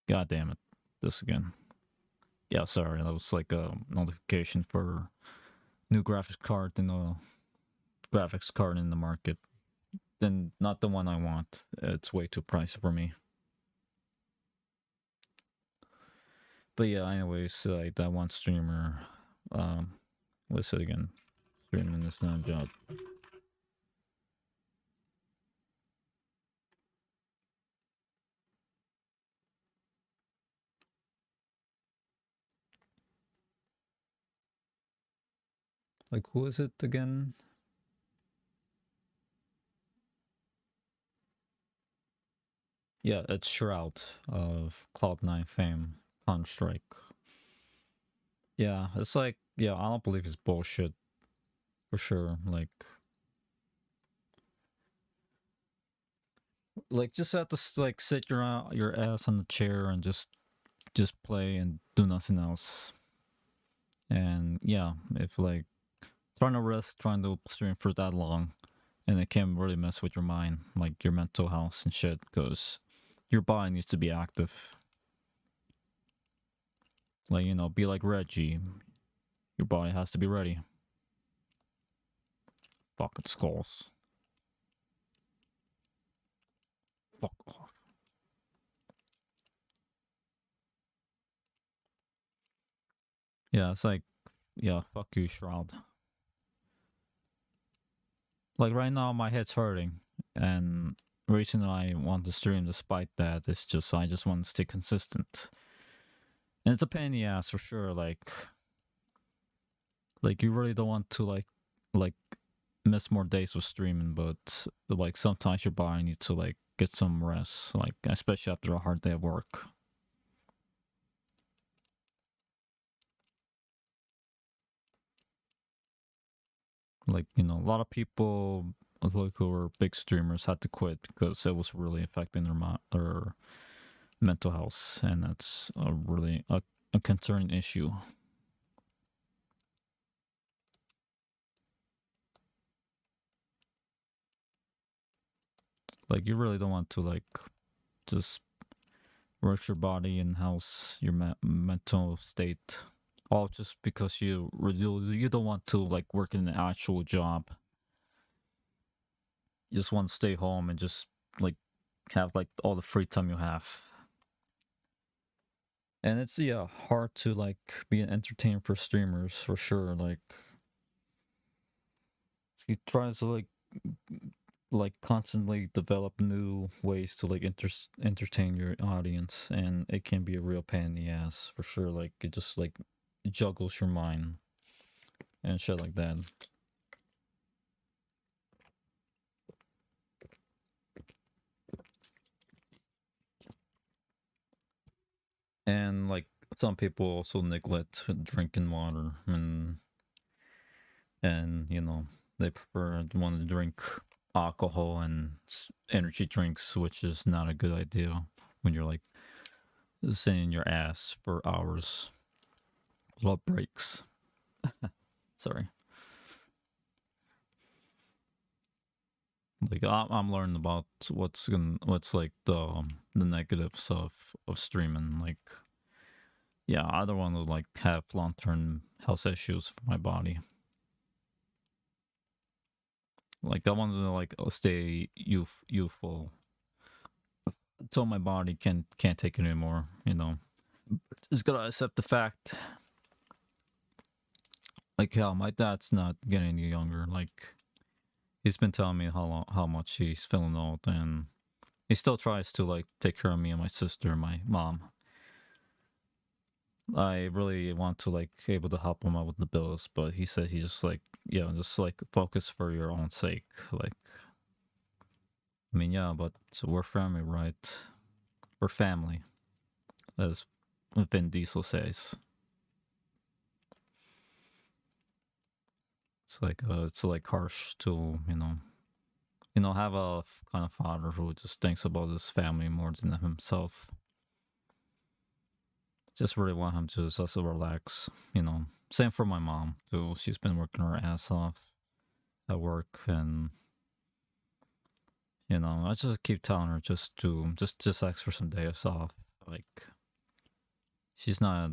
God damn it. This again. Yeah, sorry, that was like a notification for new graphics card in the graphics card in the market. Then not the one I want. It's way too pricey for me. But yeah, anyways, like that one streamer, let's say again, streaming is not a job. Like who is it again? Yeah, it's Shroud of Cloud9 fame, Counter-Strike. Yeah, it's like, yeah, I don't believe it's bullshit. For sure, like just have to like sit your ass on the chair and just play and do nothing else. And yeah, if like trying to stream for that long, and it can really mess with your mind, like your mental health and shit, because your body needs to be active. Like, you know, be like Reggie. Your body has to be ready. Fucking skulls. Fuck off. Yeah, it's like, yeah, fuck you, Shroud. Like right now, my head's hurting, and the reason I want to stream despite that is just I just want to stay consistent. And it's a pain in the ass for sure. Like you really don't want to like miss more days with streaming, but like sometimes your body needs to like get some rest, like especially after a hard day of work. Like, you know, a lot of people like who were big streamers had to quit because it was really affecting their mental health, and that's a really a concerning issue. Like you really don't want to like just work your body and house your mental state, all just because you don't want to like work in an actual job. You just want to stay home and just like have like all the free time you have. And it's yeah hard to like be an entertainer for streamers for sure. Like he tries to like constantly develop new ways to like entertain your audience, and it can be a real pain in the ass for sure. Like it just like juggles your mind and shit like that. And like some people also neglect drinking water, and you know they prefer want to drink alcohol and energy drinks, which is not a good idea when you're like sitting in your ass for hours without breaks. Sorry. Like I'm learning about what's like the negatives of streaming. Like yeah, I don't want to like have long term health issues for my body. Like I wanted to like stay youthful until my body can't take it anymore. You know, just gotta accept the fact. Like hell, my dad's not getting any younger. Like he's been telling me how much he's feeling old, and he still tries to like take care of me and my sister, and my mom. I really want to like able to help him out with the bills, but he said he just like yeah, just like focus for your own sake. Like I mean yeah, but we're family, right? We're family, as Vin Diesel says. It's like harsh to have a kind of father who just thinks about his family more than himself. Just really want him to just relax. Same for my mom too. She's been working her ass off at work, and I just keep telling her just ask for some days off. Like she's not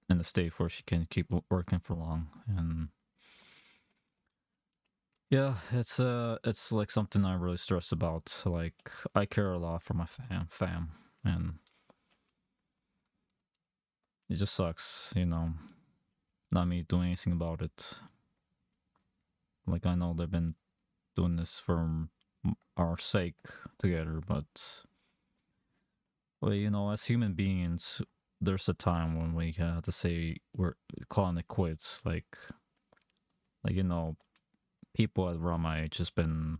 in a state where she can keep working for long, and yeah, it's like something I really stress about. Like I care a lot for my fam, and it just sucks, not me doing anything about it. Like I know they've been doing this for our sake together, but well, as human beings, there's a time when we have to say we're calling it quits. Like people around my age has been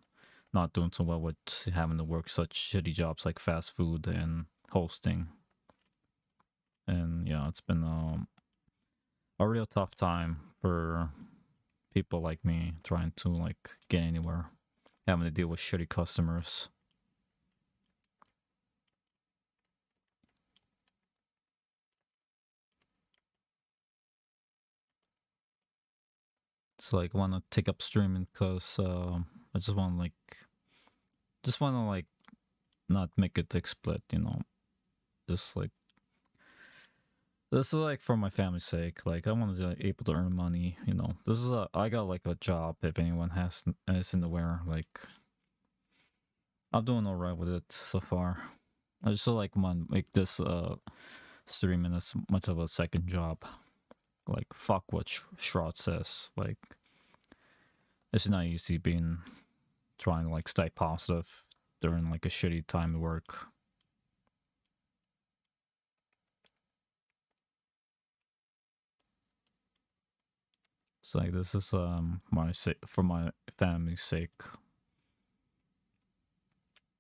not doing so well with having to work such shitty jobs like fast food and hosting, and yeah, it's been a real tough time for people like me trying to like get anywhere, having to deal with shitty customers. So like, I want to take up streaming because I just want to like not make it like split, just like this is like for my family's sake. Like I want to be able to earn money. This is I got like a job. If anyone is in the aware, like I'm doing all right with it so far. I just like want to make this streaming as much of a second job. Like fuck what Shroud says. Like it's not easy being trying to like stay positive during like a shitty time at work. It's like this is my for my family's sake.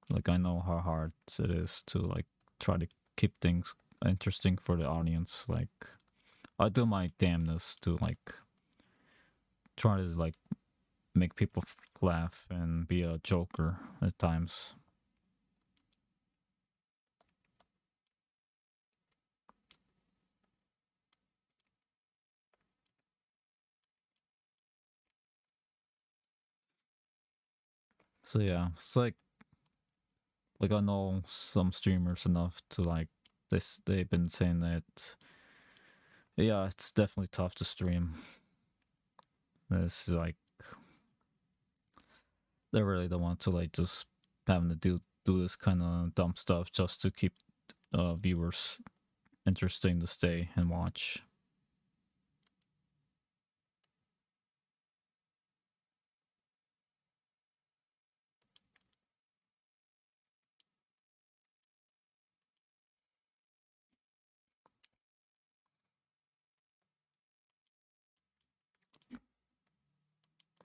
Like I know how hard it is to like try to keep things interesting for the audience. Like I do my damnness to like try to like make people laugh and be a joker at times. So yeah, it's like I know some streamers enough to like this. They've been saying that yeah, it's definitely tough to stream. It's like they really don't want to like just having to do this kind of dumb stuff just to keep viewers interesting to stay and watch.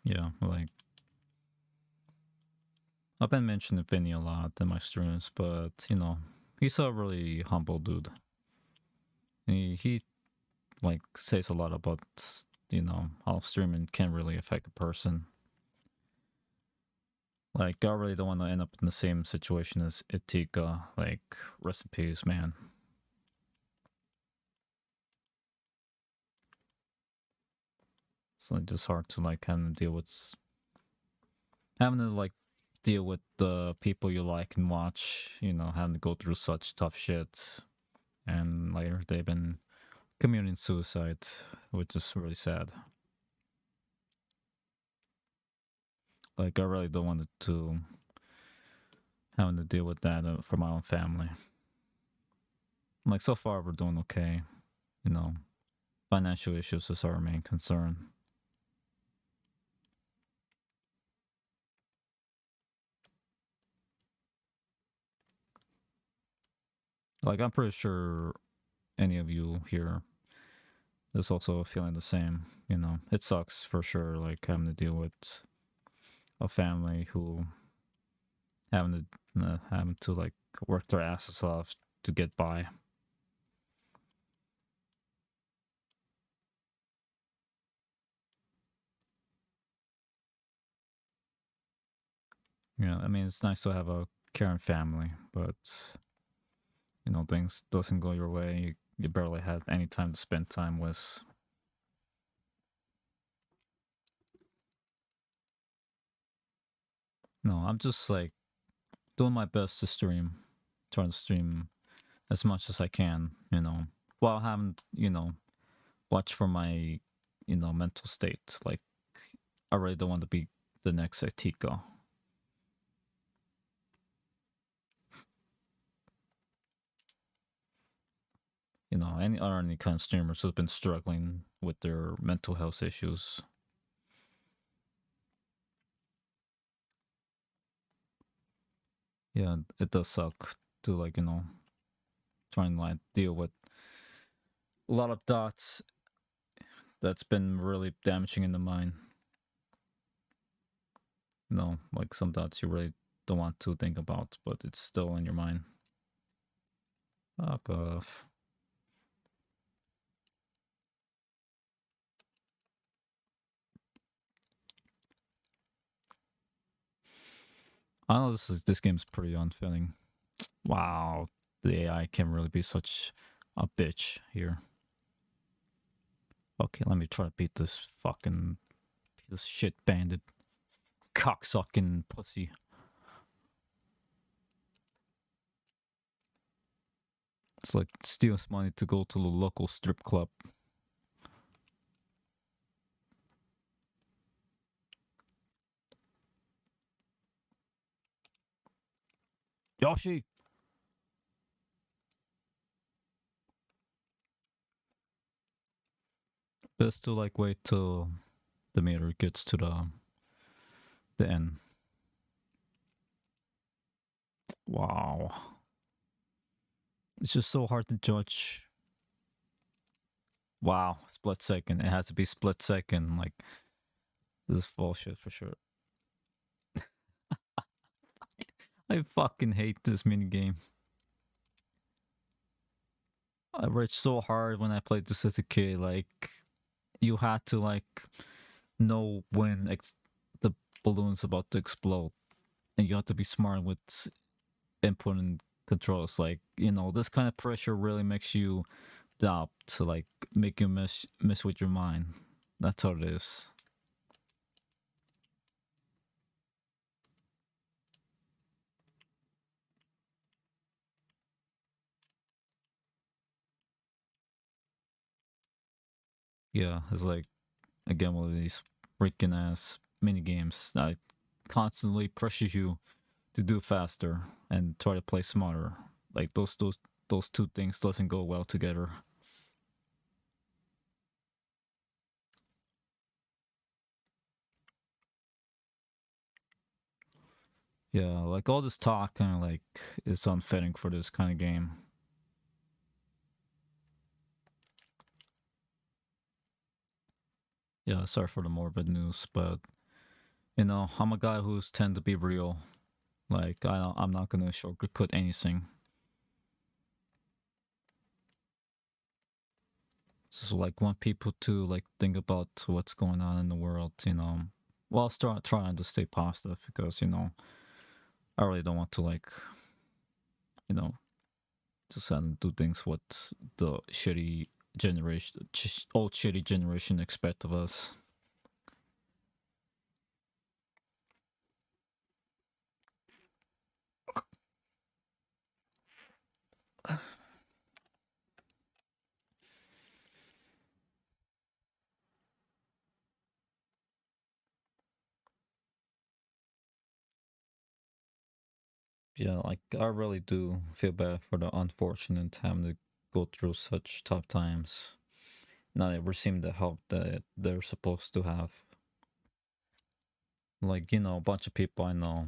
Yeah, like I've been mentioning Vinny a lot in my streams, but you know, he's a really humble dude. He like says a lot about, you know, how streaming can really affect a person. Like I really don't want to end up in the same situation as Itika. Like rest in peace, man. It's like just hard to like having to like deal with the people you like and watch, you know, having to go through such tough shit. And later they've been committing suicide, which is really sad. Like I really don't want to having to deal with that for my own family. Like so far we're doing okay, you know. Financial issues is our main concern. Like I'm pretty sure any of you here is also feeling the same. You know, it sucks for sure. Like having to deal with a family who having to like work their asses off to get by. Yeah, I mean it's nice to have a caring family, but you know things doesn't go your way. You barely have any time to spend time with. No, I'm just like doing my best to stream, trying to stream as much as I can, you know, while having, you know, watch for my, you know, mental state. Like, I really don't want to be the next Atika. You know, any kind of streamers who've been struggling with their mental health issues. Yeah, it does suck to like, you know, try and like deal with a lot of thoughts that's been really damaging in the mind. You know, like some thoughts you really don't want to think about, but it's still in your mind. Fuck off. I know this game's pretty unfilling. Wow, the AI can really be such a bitch here. Okay, let me try to beat this shit bandit cocksucking pussy. It's like steals money to go to the local strip club. Yoshi! Best to like wait till the meter gets to the end. Wow. It's just so hard to judge. Wow, split second. It has to be split second. Like, this is bullshit for sure. I fucking hate this minigame. I raged so hard when I played this as a kid. Like, you had to, like, know when the balloon's about to explode. And you have to be smart with input and controls. Like, you know, this kind of pressure really makes you doubt to, like, make you mess with your mind. That's how it is. Yeah, it's like, again, one of these freaking ass mini games that constantly pressures you to do faster and try to play smarter. Like those those two things doesn't go well together. Yeah, like all this talk kind of like is unfitting for this kind of game. Yeah, sorry for the morbid news, but you know, I'm a guy who's tend to be real. Like I'm not gonna sugarcoat anything. So like want people to like think about what's going on in the world, you know, while trying to stay positive because you know I really don't want to like you know just do things what the shitty generation, old shitty generation expect of us. Yeah, like I really do feel bad for the unfortunate time to go through such tough times, not receiving the help that they're supposed to have. Like, you know, a bunch of people I know,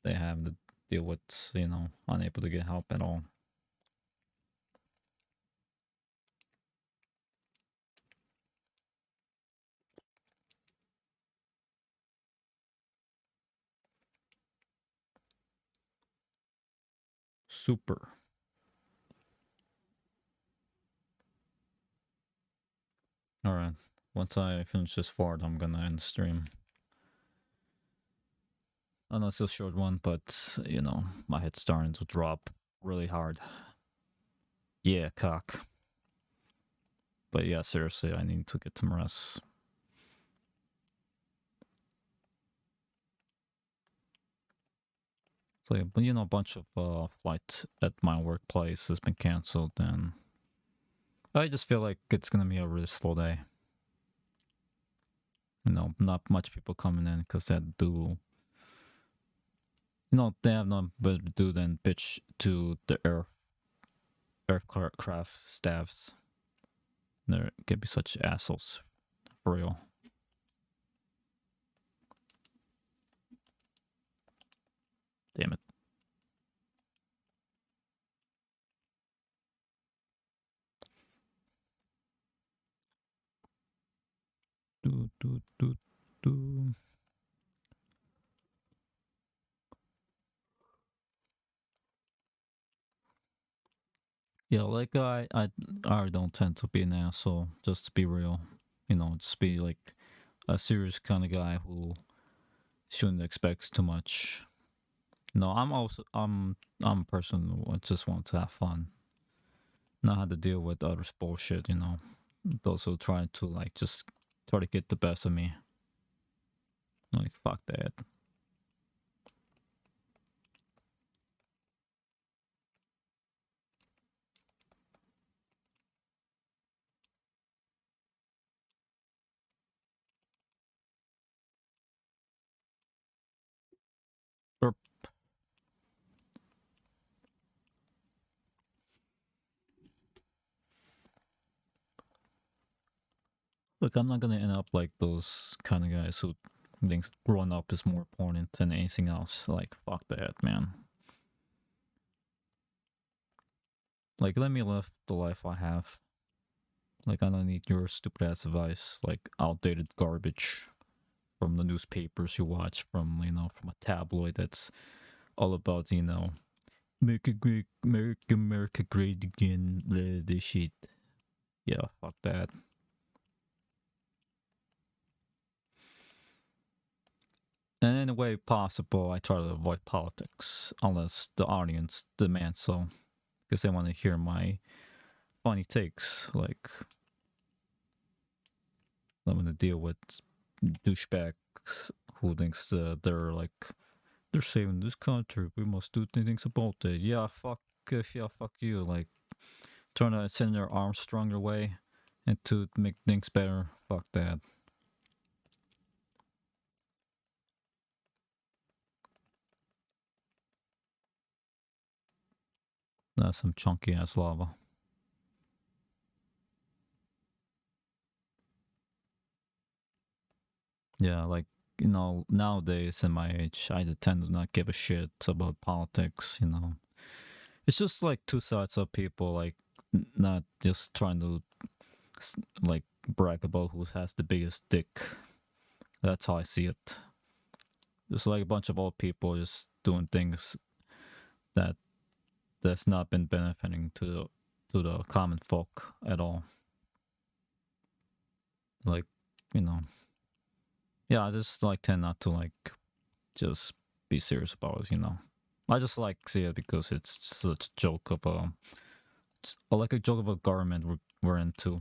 they have to deal with, you know, unable to get help at all. Super. Alright, once I finish this fort, I'm gonna end the stream. I know it's a short one, but, you know, my head's starting to drop really hard. Yeah, cock. But yeah, seriously, I need to get some rest. So yeah, but you know, a bunch of flights at my workplace has been cancelled, and I just feel like it's gonna be a really slow day. You know, not much people coming in because they do, you know, they have nothing better to do than bitch to the aircraft staffs. They can be such assholes, for real. Damn it. Do do do do. Yeah, like I don't tend to be an asshole. Just to be real, you know, just be like a serious kind of guy who shouldn't expect too much. No, I'm a person who just wants to have fun, not have to deal with others' bullshit. You know, those who try to like just try to get the best of me. Like fuck that. Or, look, I'm not gonna end up like those kind of guys who thinks growing up is more important than anything else. Like fuck that, man. Like let me live the life I have. Like I don't need your stupid ass advice, like outdated garbage from the newspapers you watch, from you know, from a tabloid that's all about, you know, America great again, this shit. Yeah, fuck that. And in any way possible, I try to avoid politics unless the audience demands so, because they want to hear my funny takes. Like I'm gonna deal with douchebags who thinks they're like they're saving this country. We must do things about it. Yeah, fuck you. Like trying to send their Armstrong your way and to make things better. Fuck that. That's some chunky ass lava. Yeah, like, you know, nowadays in my age, I tend to not give a shit about politics, you know. It's just like two sides of people, like, not just trying to, like, brag about who has the biggest dick. That's how I see it. It's like a bunch of old people just doing things that that's not been benefiting to the common folk at all. Like, you know, yeah, I just like tend not to like just be serious about it, you know. I just like see it because it's such a joke of like a joke of a government we're into.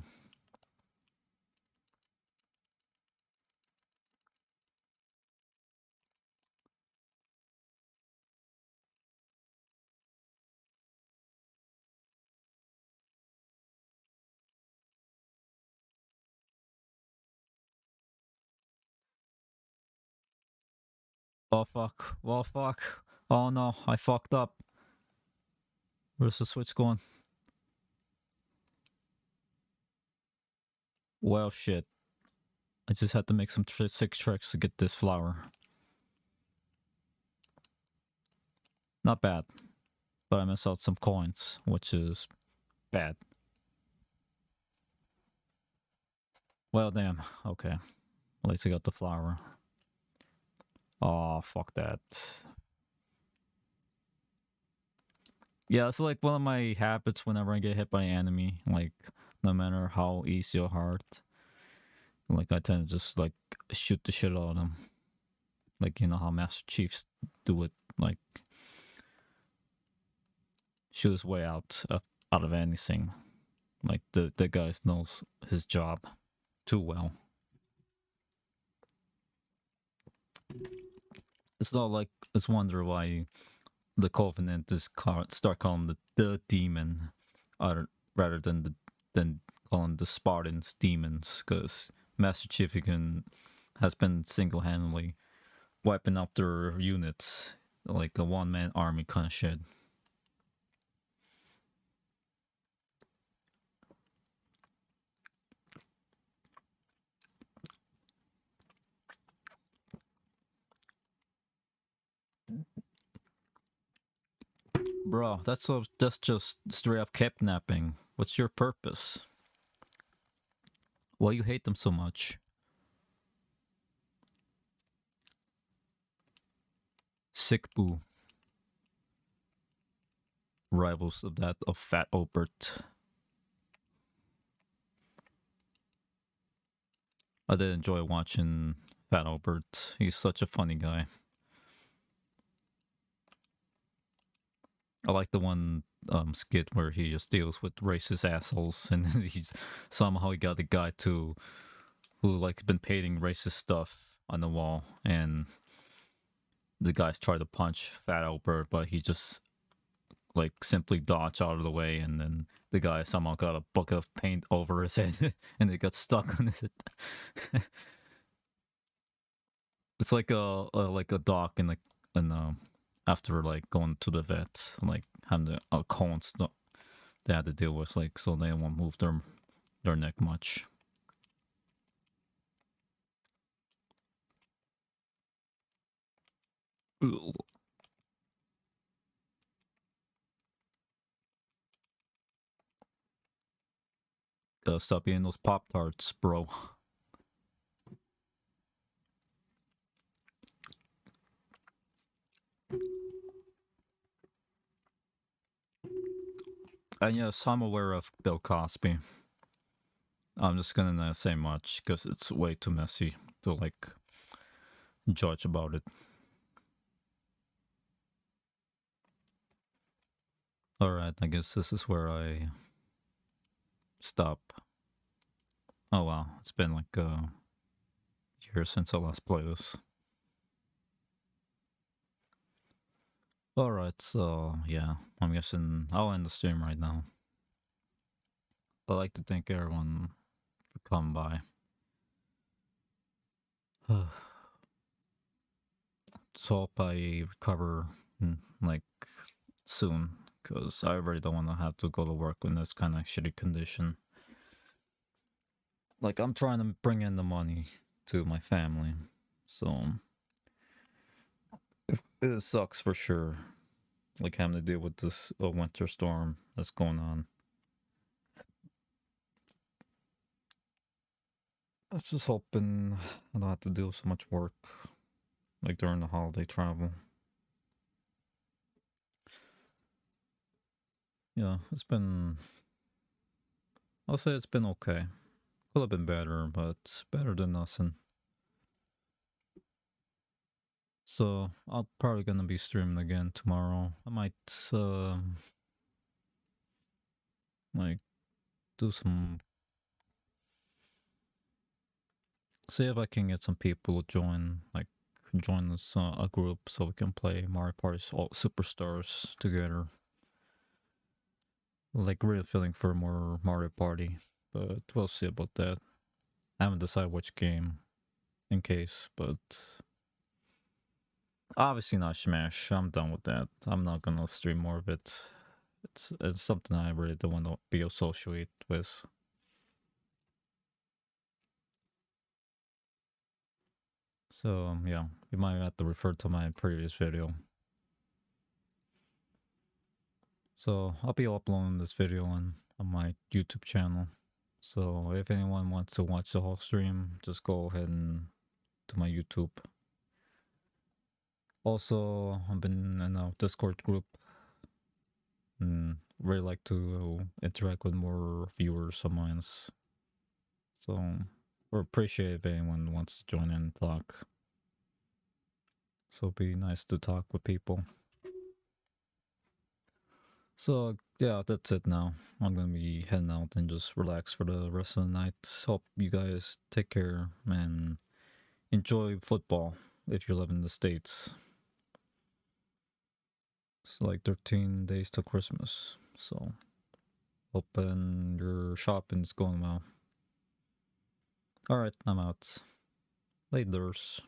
Oh fuck! Oh fuck! Oh no! I fucked up. Where's the switch going? Well, shit. I just had to make some 6 tricks to get this flower. Not bad, but I missed out some coins, which is bad. Well, damn. Okay. At least I got the flower. Oh, fuck that. Yeah, it's like one of my habits whenever I get hit by an enemy. Like, no matter how easy or hard. Like, I tend to just, like, shoot the shit out of them. Like, you know how Master Chiefs do it. Like, shoot his way out of anything. Like, the guy knows his job too well. It's not like, it's wonder why the Covenant is start calling the demon rather than calling the Spartans demons, because Master Chief has been single-handedly wiping out their units like a one-man army kind of shit. Bro, that's just straight up kidnapping. What's your purpose? Why you hate them so much? Sick boo. Rivals of that of Fat Obert. I did enjoy watching Fat Obert. He's such a funny guy. I like the one skit where he just deals with racist assholes, and he's somehow he got the guy who like been painting racist stuff on the wall, and the guys try to punch Fat Albert, but he just like simply dodged out of the way, and then the guy somehow got a bucket of paint over his head, and it got stuck on his head. It's like a dog in like after like going to the vet, like having a cones they had to deal with, like, so they won't move their neck much. Ugh. Gotta stop eating those Pop Tarts, bro. And yes, I'm aware of Bill Cosby. I'm just gonna not say much because it's way too messy to like judge about it. Alright, I guess this is where I stop. Oh wow, it's been like a year since I last played this. Alright, so yeah, I'm guessing I'll end the stream right now. I'd like to thank everyone for coming by. So hope I recover like soon, because I really don't want to have to go to work in this kind of shitty condition. Like, I'm trying to bring in the money to my family, so it sucks for sure. Like, having to deal with this winter storm that's going on. I was just hoping I don't have to do so much work, like during the holiday travel. Yeah, it's been. I'll say it's been okay. Could have been better, but better than nothing. So I'm probably gonna be streaming again tomorrow. I might like do some, see if I can get some people to join, like join us a group so we can play Mario Party all Superstars together. Like really feeling for more Mario Party, but we'll see about that. I haven't decided which game in case, but obviously not Smash. I'm done with that. I'm not gonna stream more of it. It's something I really don't want to be associated with. So yeah, you might have to refer to my previous video. So I'll be uploading this video on my YouTube channel. So if anyone wants to watch the whole stream, just go ahead and to my YouTube. Also, I've been in a Discord group and really like to interact with more viewers of mine. So, or appreciate if anyone wants to join in and talk. So it'd be nice to talk with people. So yeah, that's it now. I'm gonna be heading out and just relax for the rest of the night. Hope you guys take care and enjoy football if you live in the States. It's like 13 days till Christmas, so hoping your shopping's going well. Alright, I'm out. Laters.